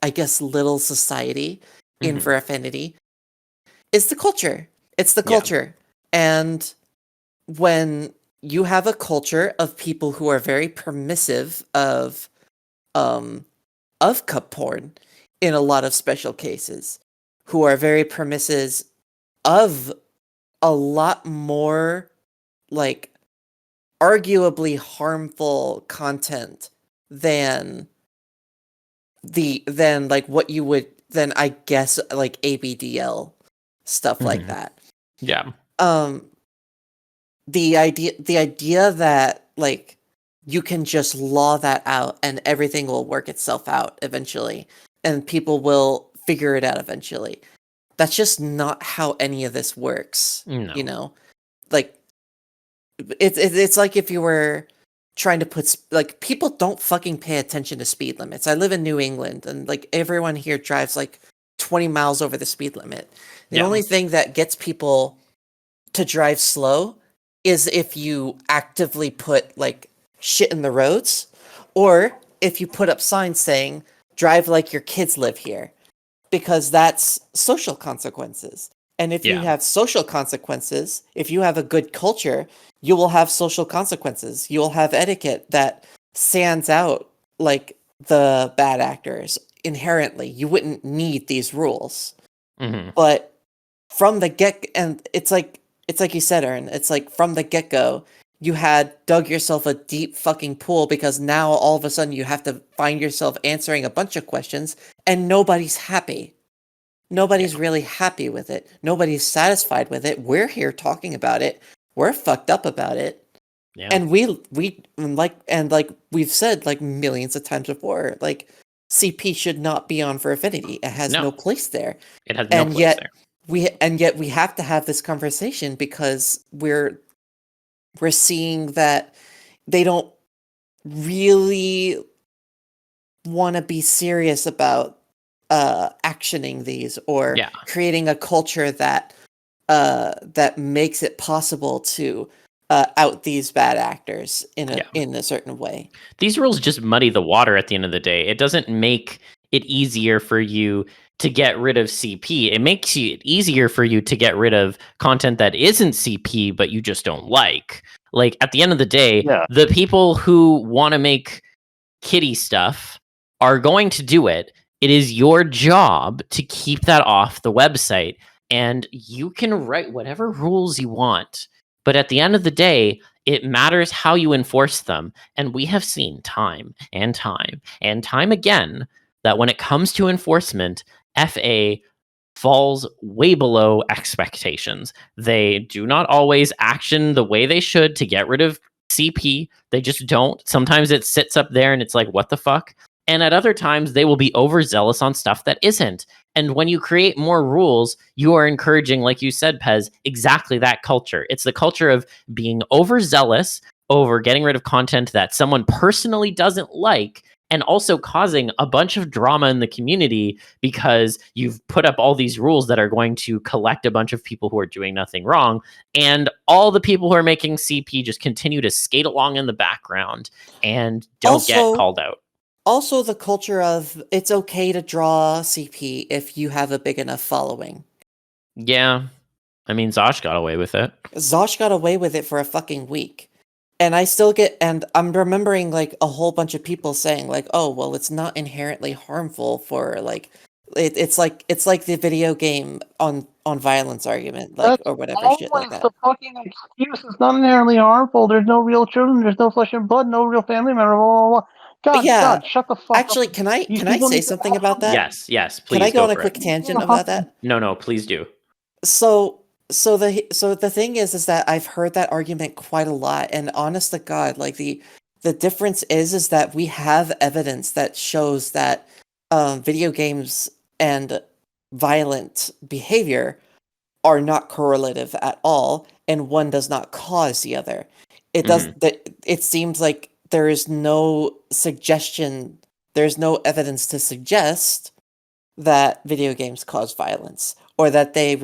I guess little society in for affinity is the culture. It's the culture. And when you have a culture of people who are very permissive of cup porn in a lot of special cases, who are very permissive of a lot more like arguably harmful content than I guess like ABDL stuff like that. Yeah. The idea that like you can just law that out and everything will work itself out eventually and people will figure it out eventually. That's just not how any of this works. No. You know? Like it's like if you were trying to put like people don't fucking pay attention to speed limits. I live in New England and like everyone here drives like 20 miles over the speed limit. The only thing that gets people to drive slow is if you actively put like shit in the roads or if you put up signs saying drive like your kids live here, because that's social consequences. And if you have social consequences, if you have a good culture, you will have social consequences. You will have etiquette that stands out like the bad actors inherently. You wouldn't need these rules. But from the and it's like you said, Aaron, it's like from the get-go, you had dug yourself a deep fucking pool because now all of a sudden you have to find yourself answering a bunch of questions and nobody's happy. Nobody's really happy with it. Nobody's satisfied with it. We're here talking about it. We're fucked up about it. Yeah. And we we've said like millions of times before, like CP should not be on for affinity. It has no place there. It has no place there. We have to have this conversation because we're seeing that they don't really want to be serious about actioning these or creating a culture that makes it possible to out these bad actors in a certain way. These rules just muddy the water at the end of the day. It doesn't make it easier for you to get rid of CP. It makes it easier for you to get rid of content that isn't CP but you just don't like. Like at the end of the day, the people who want to make kiddie stuff are going to do it. It is your job to keep that off the website, and you can write whatever rules you want. But at the end of the day, it matters how you enforce them. And we have seen time and time and time again that when it comes to enforcement, FA falls way below expectations. They do not always action the way they should to get rid of CP. They just don't. Sometimes it sits up there and it's like, what the fuck? And at other times, they will be overzealous on stuff that isn't. And when you create more rules, you are encouraging, like you said, Pez, exactly that culture. It's the culture of being overzealous over getting rid of content that someone personally doesn't like, and also causing a bunch of drama in the community because you've put up all these rules that are going to collect a bunch of people who are doing nothing wrong. And all the people who are making CP just continue to skate along in the background and don't get called out. Also, the culture of it's okay to draw CP if you have a big enough following. Yeah. I mean, Zosh got away with it. Zosh got away with it for a fucking week. And I'm remembering like a whole bunch of people saying like, oh, well, it's not inherently harmful for like It's like the video game on violence argument, like, That's or whatever shit like always that. the fucking excuse. It's not inherently harmful. There's no real children. There's no flesh and blood. No real family member. Blah, blah, blah. God, Yeah. God, shut the fuck Actually, up. can I These can I people say need to something about that? Yes, Can I please go go on a for quick it. tangent about that? No, please do. So the thing is that I've heard that argument quite a lot, and honest to God, like the difference is that we have evidence that shows that video games and violent behavior are not correlative at all, and one does not cause the other. It does that. It seems like there is no suggestion. There's no evidence to suggest that video games cause violence, or that they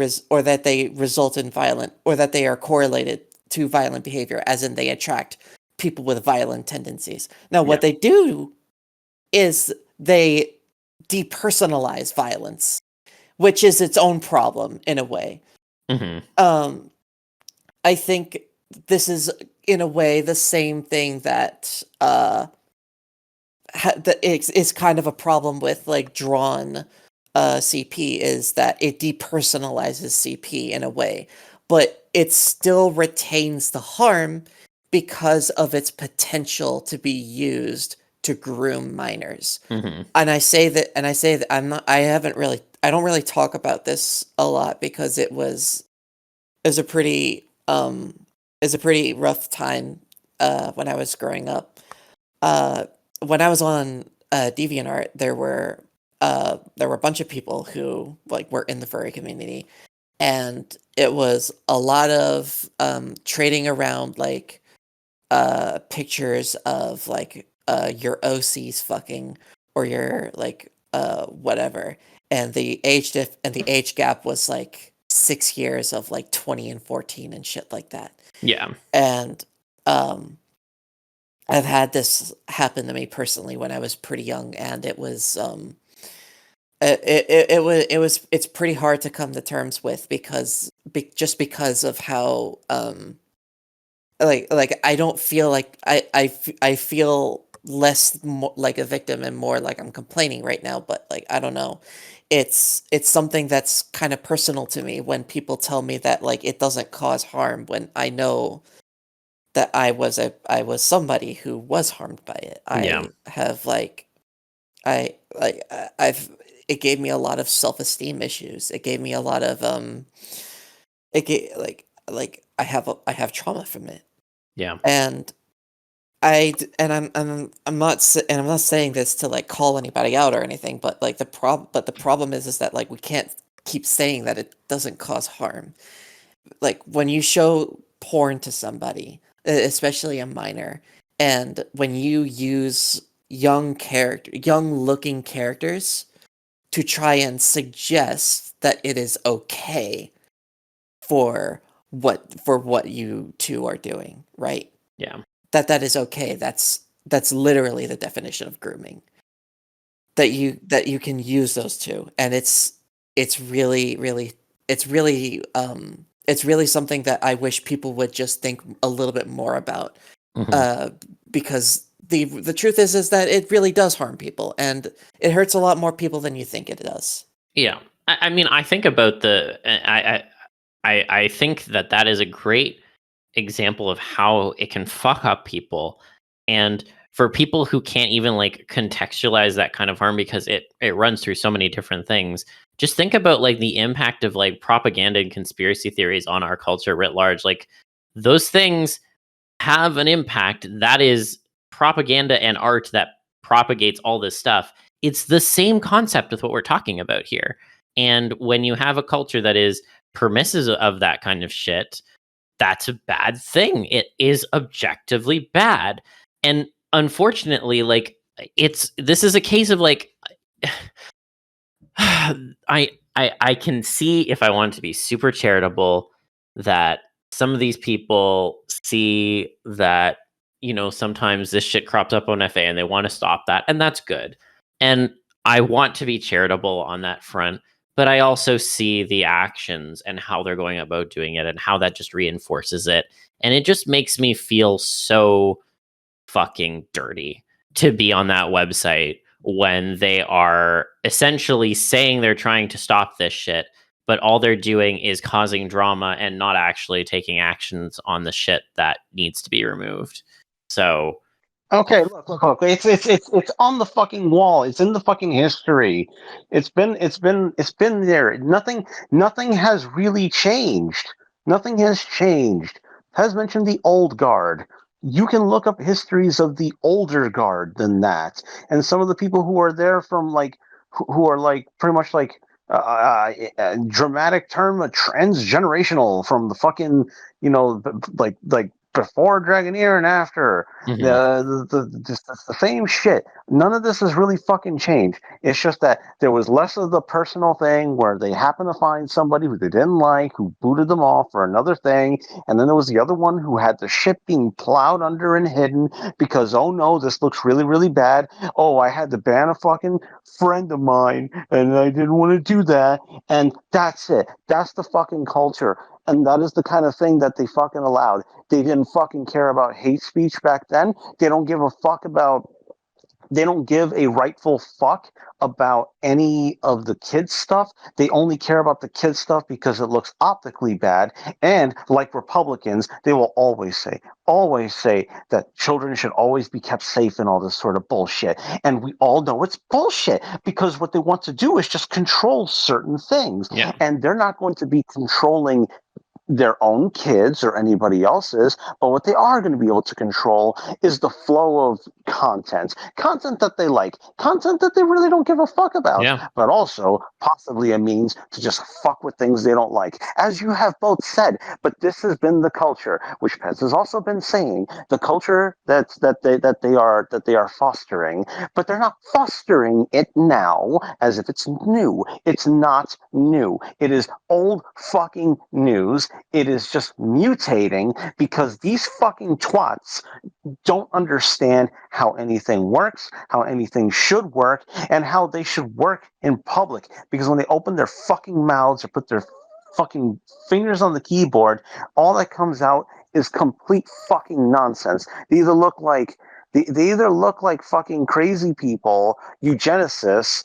result in violent, or that they are correlated to violent behavior, as in they attract people with violent tendencies. Now, what they do is they depersonalize violence, which is its own problem in a way. I think this is in a way the same thing that is kind of a problem with like drawn CP, is that it depersonalizes CP in a way, but it still retains the harm because of its potential to be used to groom minors. And I say that I don't really talk about this a lot because it was a pretty rough time when I was growing up. When I was on DeviantArt, there were a bunch of people who like were in the furry community, and it was a lot of trading around like pictures of like your OCs fucking, or your like whatever, and the age gap was like 6 years of like 20 and 14 and shit like that. Yeah. And I've had this happen to me personally when I was pretty young, and it was it's pretty hard to come to terms with, because just because of how like I don't feel like I feel less like a victim and more like I'm complaining right now, but like I don't know, it's something that's kind of personal to me when people tell me that like it doesn't cause harm, when I know that I was somebody who was harmed by it. It gave me a lot of self-esteem issues. It gave me a lot of I have trauma from it. Yeah. And I'm not saying this to like call anybody out or anything, but like the problem is that like we can't keep saying that it doesn't cause harm. Like when you show porn to somebody, especially a minor, and when you use young looking characters to try and suggest that it is okay for what you two are doing, right? Yeah. That is okay. That's literally the definition of grooming. That you can use those two, and it's really something that I wish people would just think a little bit more about, because the truth is that it really does harm people, and it hurts a lot more people than you think it does. Yeah, I mean, I think about I think that is a great example of how it can fuck up people, and for people who can't even like contextualize that kind of harm because it runs through so many different things. Just think about like the impact of like propaganda and conspiracy theories on our culture writ large. Like those things have an impact. That is propaganda and art that propagates all this stuff. It's the same concept with what we're talking about here. And when you have a culture that is permissive of that kind of shit, that's a bad thing. It is objectively bad. And unfortunately, like this is a case of like I can see, if I want to be super charitable, that some of these people see that, you know, sometimes this shit crops up on FA and they want to stop that, and that's good. And I want to be charitable on that front, but I also see the actions and how they're going about doing it and how that just reinforces it. And it just makes me feel so fucking dirty to be on that website when they are essentially saying they're trying to stop this shit, but all they're doing is causing drama and not actually taking actions on the shit that needs to be removed. So okay, look. It's on the fucking wall. It's in the fucking history. It's been there. Nothing has really changed. Nothing has changed. Has mentioned the old guard. You can look up histories of the older guard than that, and some of the people who are there from like who are like pretty much like dramatic term transgenerational from the fucking like before Dragoneer and after just the same shit. None of this has really fucking changed. It's just that there was less of the personal thing where they happen to find somebody who they didn't like, who booted them off for another thing, and then there was the other one who had the shit being plowed under and hidden because, oh no, this looks really, really bad. Oh, I had to ban a fucking friend of mine and I didn't want to do that. And that's it. That's the fucking culture. And that is the kind of thing that they fucking allowed. They didn't fucking care about hate speech back then. They don't give a fuck about. They don't give a rightful fuck about any of the kids stuff. They only care about the kids stuff because it looks optically bad. And like Republicans, they will always say that children should always be kept safe and all this sort of bullshit. And we all know it's bullshit because what they want to do is just control certain things. Yeah. And they're not going to be controlling their own kids or anybody else's, but what they are going to be able to control is the flow of content that they like, content that they really don't give a fuck about, but also possibly a means to just fuck with things they don't like, as you have both said. But this has been the culture, which Pez has also been saying, the culture that they are fostering, but they're not fostering it now as if it's new. It's not new. It is old fucking news. It is just mutating because these fucking twats don't understand how anything works, how anything should work, and how they should work in public. Because when they open their fucking mouths or put their fucking fingers on the keyboard, all that comes out is complete fucking nonsense. They either look like fucking crazy people, eugenicists,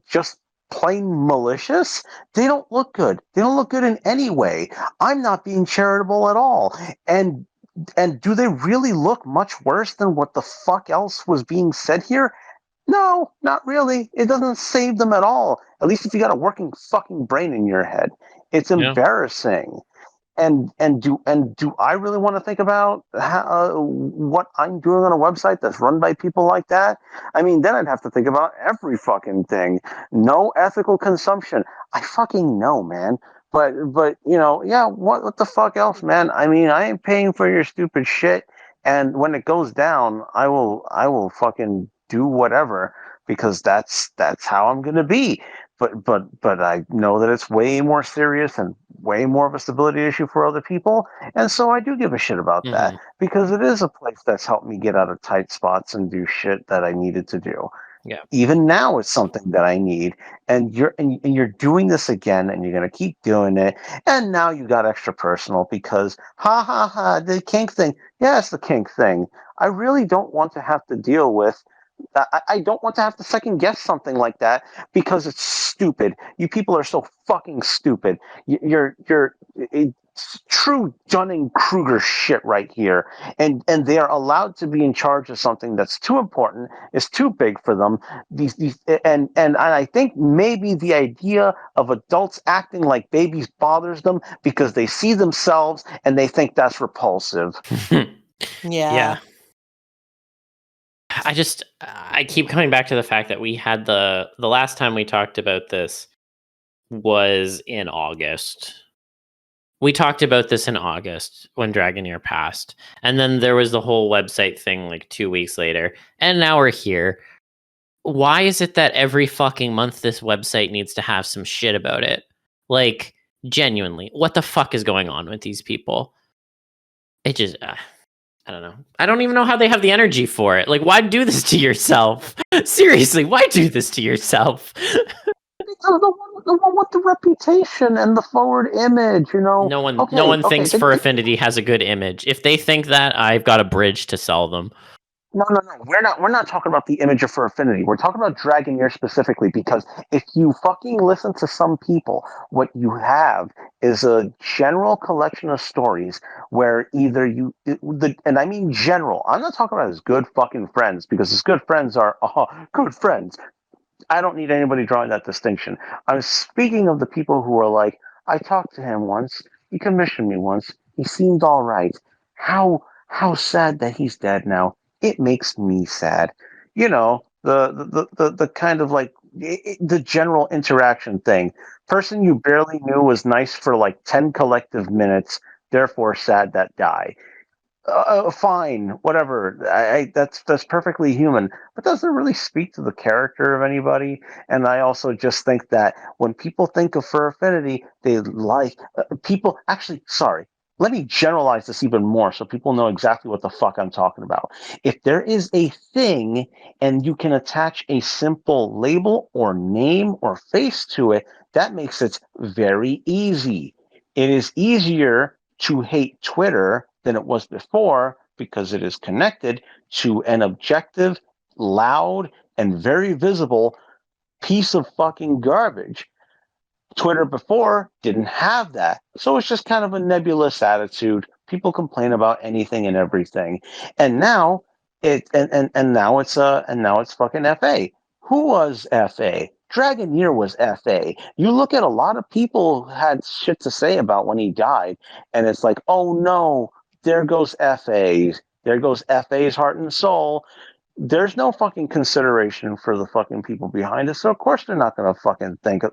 just plain malicious. They don't look good. They don't look good in any way. I'm not being charitable at all. And do they really look much worse than what the fuck else was being said here? No, not really. It doesn't save them at all. At least if you got a working fucking brain in your head. It's embarrassing. And do I really want to think about what I'm doing on a website that's run by people like that? I mean, then I'd have to think about every fucking thing. No ethical consumption. I fucking know, man. But what the fuck else, man? I mean, I ain't paying for your stupid shit. And when it goes down, I will fucking do whatever because that's how I'm gonna be. But I know that it's way more serious and way more of a stability issue for other people, and so I do give a shit about that because it is a place that's helped me get out of tight spots and do shit that I needed to do. Yeah. Even now, it's something that I need, and you're doing this again, and you're gonna keep doing it, and now you got extra personal because the kink thing. Yeah, it's the kink thing. I really don't want to have to deal with. I don't want to have to second guess something like that because it's stupid. You people are so fucking stupid. You're it's true Dunning-Kruger shit right here, and they are allowed to be in charge of something that's too important, is too big for them. And I think maybe the idea of adults acting like babies bothers them because they see themselves and they think that's repulsive. Yeah. I keep coming back to the fact that we had the last time we talked about this was in August. We talked about this in August when Dragoneer passed. And then there was the whole website thing like 2 weeks later. And now we're here. Why is it that every fucking month this website needs to have some shit about it? Like, genuinely, what the fuck is going on with these people? It just... I don't know. I don't even know how they have the energy for it. Like, why do this to yourself? Seriously, why do this to yourself? Because the one with the reputation and the forward image, you know. No one thinks For Affinity has a good image. If they think that, I've got a bridge to sell them. No. We're not talking about the image of for affinity. We're talking about Dragoneer specifically because if you fucking listen to some people, what you have is a general collection of stories where either and I mean general. I'm not talking about his good fucking friends because his good friends are good friends. I don't need anybody drawing that distinction. I'm speaking of the people who are like, I talked to him once. He commissioned me once. He seemed all right. How sad that he's dead now. It makes me sad. You know, the kind of like the general interaction thing. Person you barely knew was nice for like 10 collective minutes, therefore sad that die. Fine, whatever. That's perfectly human, but doesn't really speak to the character of anybody. And I also just think that when people think of fur affinity, they like people. Actually, sorry. Let me generalize this even more so people know exactly what the fuck I'm talking about. If there is a thing and you can attach a simple label or name or face to it, that makes it very easy. It is easier to hate Twitter than it was before because it is connected to an objective, loud, and very visible piece of fucking garbage. Twitter before didn't have that. So it's just kind of a nebulous attitude. People complain about anything and everything. And now now it's fucking FA. Who was FA? Dragoneer was FA. You look at a lot of people had shit to say about when he died, and it's like, oh no, there goes FA's. There goes FA's heart and soul. There's no fucking consideration for the fucking people behind it, so of course they're not gonna fucking think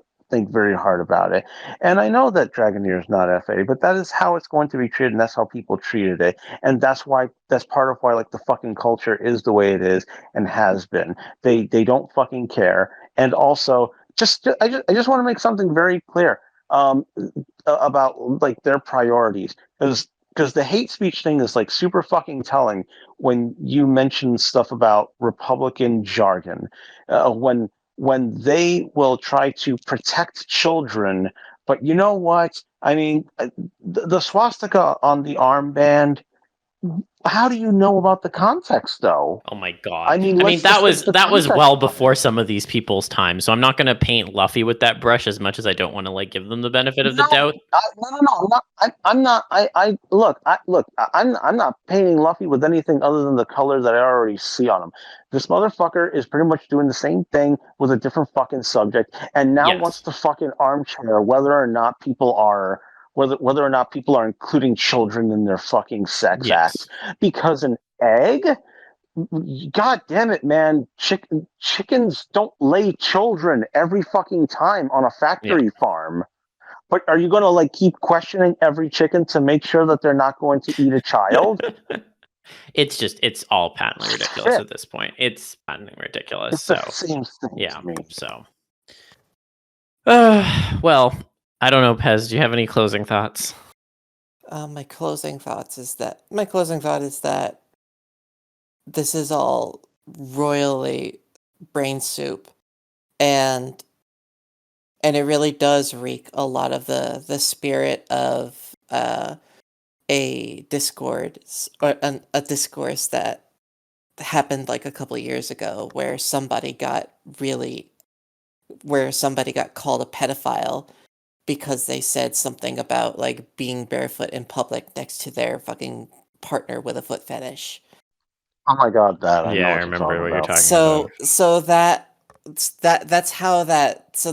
very hard about it. And I know that Dragoneer is not FA, but that is how it's going to be treated, and that's how people treated it. And that's part of why like the fucking culture is the way it is and has been. They don't fucking care. And also, I just want to make something very clear about like their priorities because the hate speech thing is like super fucking telling when you mention stuff about Republican jargon, when they will try to protect children. But you know what? I mean, the swastika on the armband. How do you know about the context, though? Oh my god! I mean, I mean let's just take the that was context well of before it. some of these people's time. So I'm not going to paint Luffy with that brush as much as I don't want to like give them the benefit of the No, doubt. no. I'm not. I'm not. Look. I'm not painting Luffy with anything other than the color that I already see on him. This motherfucker is pretty much doing the same thing with a different fucking subject, and now wants Yes. to fucking armchair whether or not people are including children in their fucking sex acts Yes. because an egg. God damn it, man! Chickens don't lay children every fucking time on a Yeah. factory farm. But are you going to like keep questioning every chicken to make sure that they're not going to eat a child? It's all patently ridiculous Shit, at this point. It's patently ridiculous. it's the So same thing yeah. to me. So well, I don't know, Pez. Do you have any closing thoughts? My closing thought is that this is all royally brain soup, and it really does reek a lot of the spirit of a a discourse that happened like a couple years ago where somebody got called a pedophile because they said something about like being barefoot in public next to their fucking partner with a foot fetish. Oh my god, that I Yeah, know I what you're remember talking what you're about. talking about.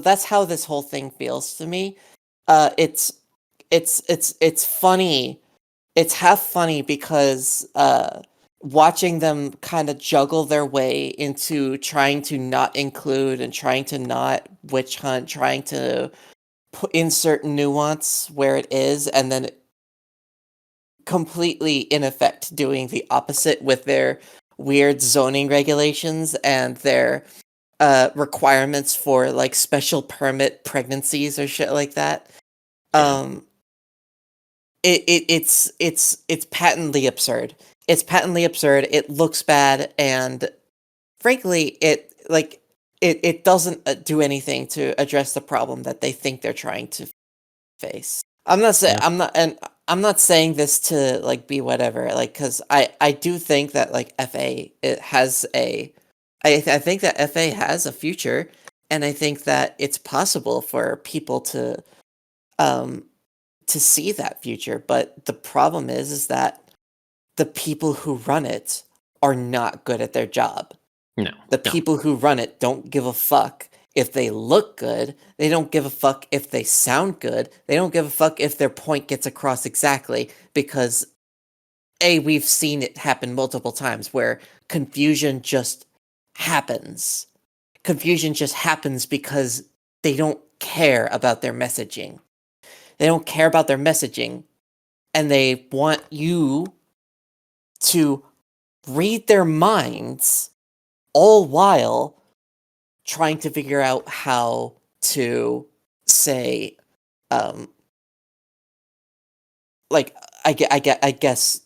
That's how this whole thing feels to me. It's funny. It's half funny because watching them kind of juggle their way into trying to not include and trying to not witch hunt, trying to insert nuance where it is, and then completely in effect doing the opposite with their weird zoning regulations and their requirements for like special permit pregnancies or shit like that. Yeah. It's patently absurd. It's patently absurd. It looks bad, and frankly, it doesn't do anything to address the problem that they think they're trying to face. I'm not saying Yeah. I'm not, and I'm not saying this to like be whatever, like, because I do think that like FA it has a, I think that FA has a future, and I think that it's possible for people to see that future. But the problem is that the people who run it are not good at their job. No. The people who run it don't give a fuck if they look good. They don't give a fuck if they sound good. They don't give a fuck if their point gets across exactly, because we've seen it happen multiple times where confusion just happens. Confusion just happens because they don't care about their messaging. They don't care about their messaging, and they want you to read their minds, all while trying to figure out how to say, like, I guess,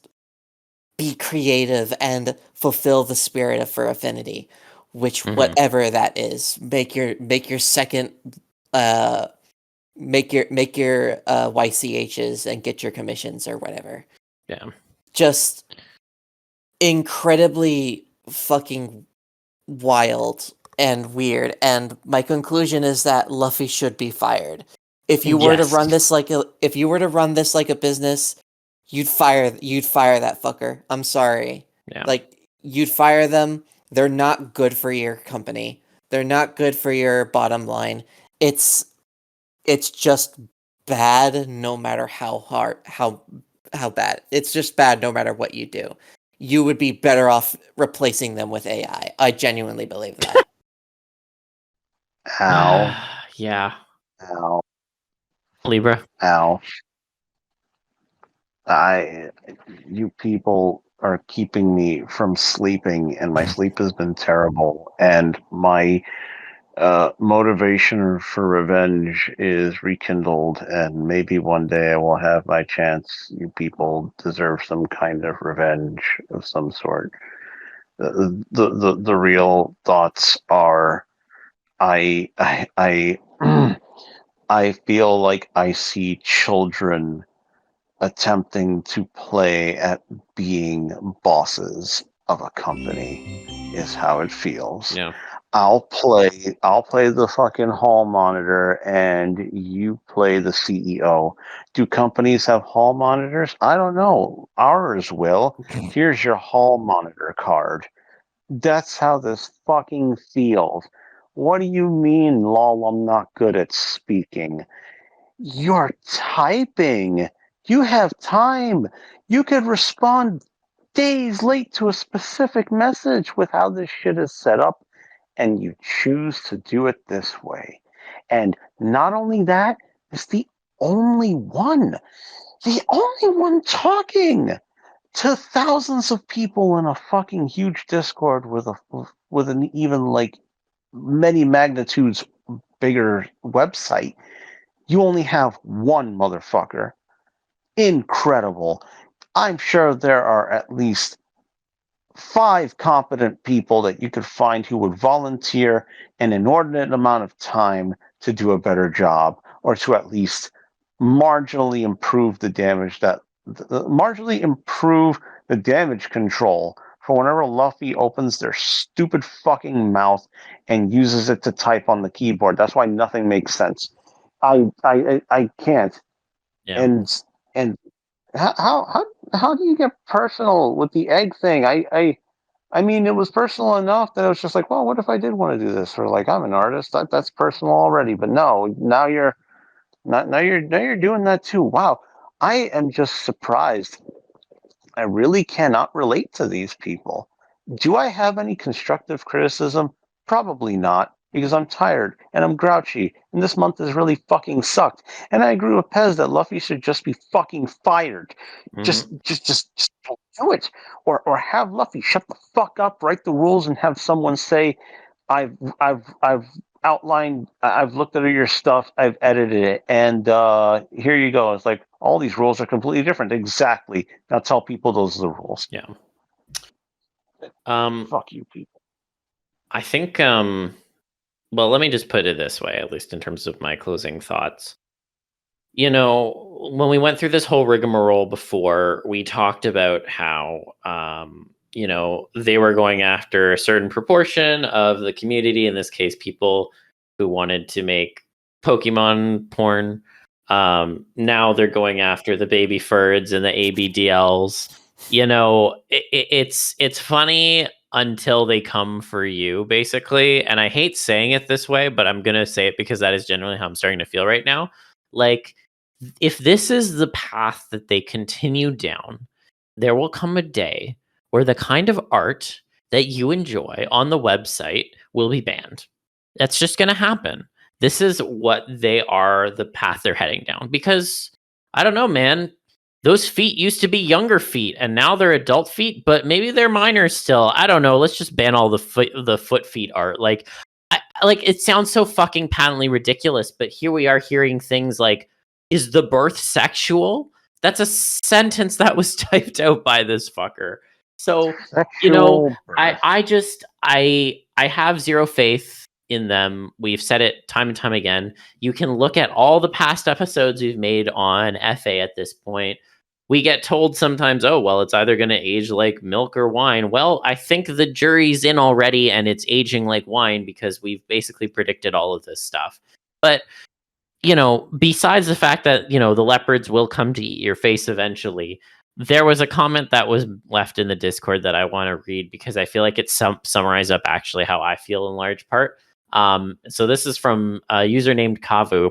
be creative and fulfill the spirit of for affinity, which whatever that is. Make your second, make your YCHs and get your commissions or whatever. Yeah. Just incredibly fucking wild and weird. And my conclusion is that Luffy should be fired. If you were to run this like a business, you'd fire that fucker. I'm sorry. Yeah. Like, you'd fire them. They're not good for your company. They're not good for your bottom line. It's just bad no matter how hard, how bad. It's just bad no matter what you do. You would be better off replacing them with AI. I genuinely believe that. Ow. Yeah. Ow. Libra. Ow. You people are keeping me from sleeping, and my sleep has been terrible, and my motivation for revenge is rekindled, and maybe one day I will have my chance. You people deserve some kind of revenge of some sort. The real thoughts are, I I feel like I see children attempting to play at being bosses of a company is how it feels. Yeah. I'll play the fucking hall monitor and you play the CEO. Do companies have hall monitors? I don't know. Ours will. Here's your hall monitor card. That's how this fucking feels. What do you mean, lol, I'm not good at speaking? You're typing. You have time. You could respond days late to a specific message with how this shit is set up, and you choose to do it this way. And not only that, it's the only one talking to thousands of people in a fucking huge Discord with an even like many magnitudes bigger website. You only have one motherfucker. Incredible. I'm sure there are at least 5 competent people that you could find who would volunteer an inordinate amount of time to do a better job, or to at least marginally improve the damage control for whenever Luffy opens their stupid fucking mouth and uses it to type on the keyboard. That's why nothing makes sense. I can't. Yeah. And how do you get personal with the egg thing? I mean, it was personal enough that it was just like, well, what if I did want to do this? Or like, I'm an artist. That's personal already. But no, now you're doing that too. Wow, I am just surprised. I really cannot relate to these people. Do I have any constructive criticism? Probably not, because I'm tired and I'm grouchy, and this month has really fucking sucked. And I agree with Pez that Luffy should just be fucking fired. Just don't do it, or have Luffy shut the fuck up, write the rules, and have someone say, I've outlined, I've looked at your stuff, I've edited it, and here you go. It's like all these rules are completely different. Exactly. Now tell people those are the rules. Yeah. Fuck you people. I think well, let me just put it this way, at least in terms of my closing thoughts. when we went through this whole rigmarole before, we talked about how, they were going after a certain proportion of the community, in this case, people who wanted to make Pokemon porn. Now they're going after the babyfurs and the ABDLs. It's funny until they come for you, basically. And I hate saying it this way, but I'm going to say it because that is generally how I'm starting to feel right now. Like, if this is the path that they continue down, there will come a day where the kind of art that you enjoy on the website will be banned. That's just going to happen. This is what they are, the path they're heading down. Because I don't know, man. Those feet used to be younger feet, and now they're adult feet, but maybe they're minors still. I don't know. Let's just ban all the foot feet art. Like, it sounds so fucking patently ridiculous, but here we are hearing things like, "Is the birth sexual?" That's a sentence that was typed out by this fucker. So, I have zero faith in them. We've said it time and time again. You can look at all the past episodes we've made on FA at this point. We get told sometimes, oh, well, it's either going to age like milk or wine. Well, I think the jury's in already, and it's aging like wine because we've basically predicted all of this stuff. But, besides the fact that, the leopards will come to eat your face eventually, there was a comment that was left in the Discord that I want to read because I feel like it summarizes up actually how I feel in large part. So this is from a user named Kavu.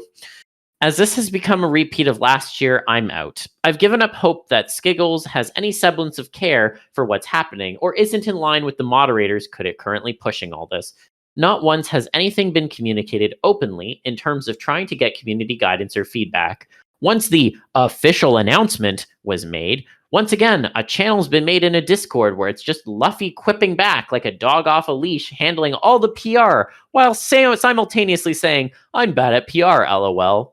As this has become a repeat of last year, I'm out. I've given up hope that Skiggles has any semblance of care for what's happening or isn't in line with the moderators currently pushing all this. Not once has anything been communicated openly in terms of trying to get community guidance or feedback. Once the official announcement was made, once again, a channel's been made in a Discord where it's just Luffy quipping back like a dog off a leash, handling all the PR, while simultaneously saying, I'm bad at PR, lol.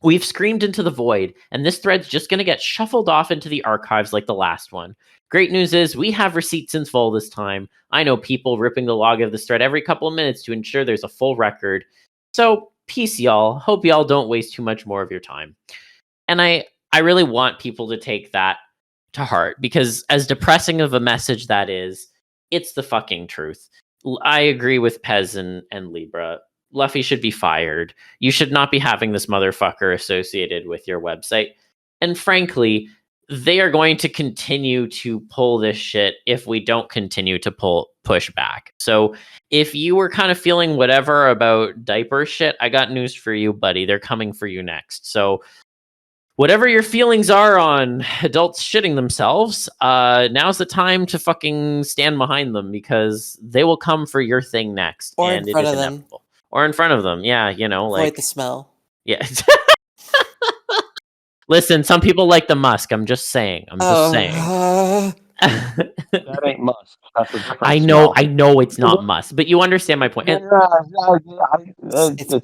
We've screamed into the void, and this thread's just going to get shuffled off into the archives like the last one. Great news is we have receipts in full this time. I know people ripping the log of this thread every couple of minutes to ensure there's a full record. So, peace, y'all. Hope y'all don't waste too much more of your time. And I really want people to take that to heart, because as depressing of a message that is, it's the fucking truth. I agree with Pez and Libra. Luffy should be fired. You should not be having this motherfucker associated with your website. And frankly, they are going to continue to pull this shit if we don't continue to push back. So if you were kind of feeling whatever about diaper shit, I got news for you, buddy. They're coming for you next. So whatever your feelings are on adults shitting themselves, now's the time to fucking stand behind them, because they will come for your thing next. Or in front of them. Inevitable. Or in front of them, yeah, Avoid the smell. Yeah. Listen, some people like the musk. I'm just saying. That ain't musk. That's a different I know it's not musk, but you understand my point. It's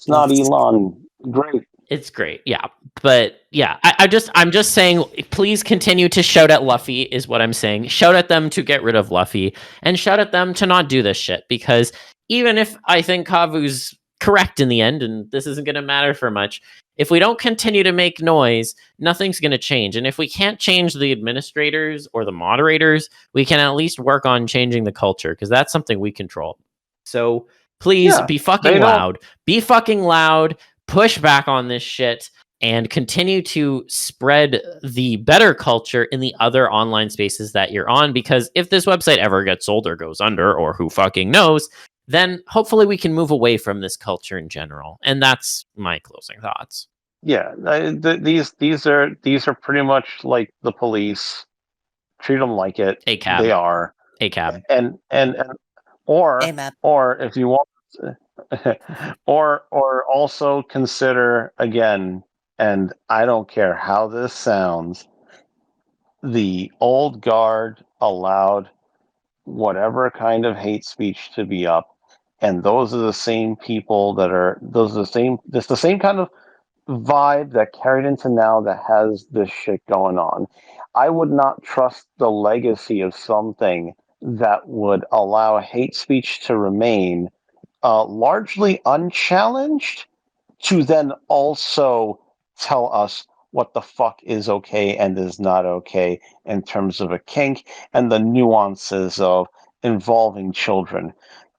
not Elon. Great. It's great, yeah. But yeah, I'm just saying, please continue to shout at Luffy is what I'm saying. Shout at them to get rid of Luffy, and shout at them to not do this shit, because even if I think Kavu's correct in the end, and this isn't going to matter for much, if we don't continue to make noise, nothing's going to change. And if we can't change the administrators or the moderators, we can at least work on changing the culture, because that's something we control. So please be fucking loud. Be fucking loud. Push back on this shit and continue to spread the better culture in the other online spaces that you're on, because if this website ever gets sold or goes under, or who fucking knows, then hopefully we can move away from this culture in general. And that's my closing thoughts. Yeah, these are pretty much like the police. Treat them like it. ACAB. They are ACAB. And or if you want, or also consider again, and I don't care how this sounds, the old guard allowed whatever kind of hate speech to be up, and those are the same people it's the same kind of vibe that carried into now that has this shit going on. I would not trust the legacy of something that would allow hate speech to remain largely unchallenged, to then also tell us what the fuck is okay and is not okay in terms of a kink and the nuances of involving children.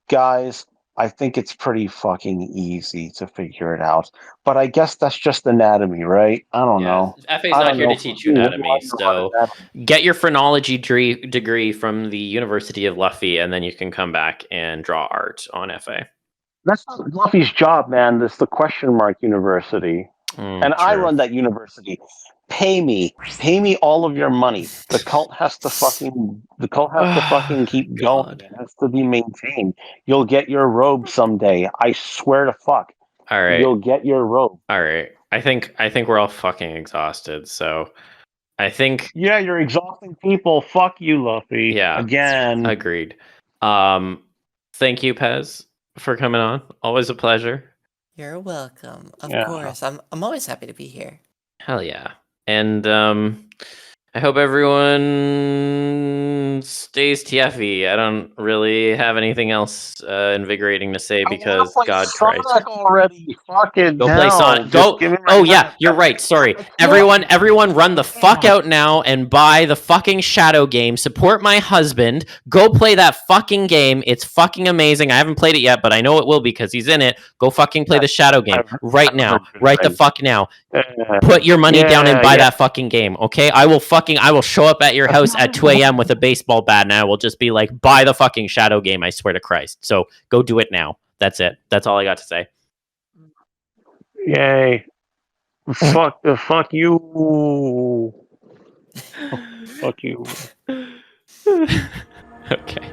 Guys, I think it's pretty fucking easy to figure it out. But I guess that's just anatomy, right? I don't know. FA's I not don't here know. to teach you anatomy, so get your phrenology degree from the University of Luffy, and then you can come back and draw art on FA. That's not Luffy's job, man. That's the question mark university. And I run that university. Pay me all of your money. The cult has to fucking keep going. It has to be maintained. You'll get your robe someday. I swear to fuck. All right. You'll get your robe. All right. I think we're all fucking exhausted. So I think you're exhausting people. Fuck you, Luffy. Yeah. Again. Agreed. Thank you, Pez, for coming on. Always a pleasure. You're welcome. Of course. I'm always happy to be here. Hell yeah. And I hope everyone stays TFE. I don't really have anything else invigorating to say because God Christ. Already. Fucking go play Sonic. Go. Oh yeah, you're right. Sorry. Everyone run the fuck out now and buy the fucking Shadow game. Support my husband. Go play that fucking game. It's fucking amazing. I haven't played it yet, but I know it will because he's in it. Go fucking play the Shadow game right now. Right the fuck now. Put your money down and buy that fucking game, okay? I will show up at your house at 2 a.m. with a baseball bat and I will just be like, buy the fucking Shadow game, I swear to Christ. So go do it now. That's it. That's all I got to say. Yay. Fuck you. Fuck you. Okay.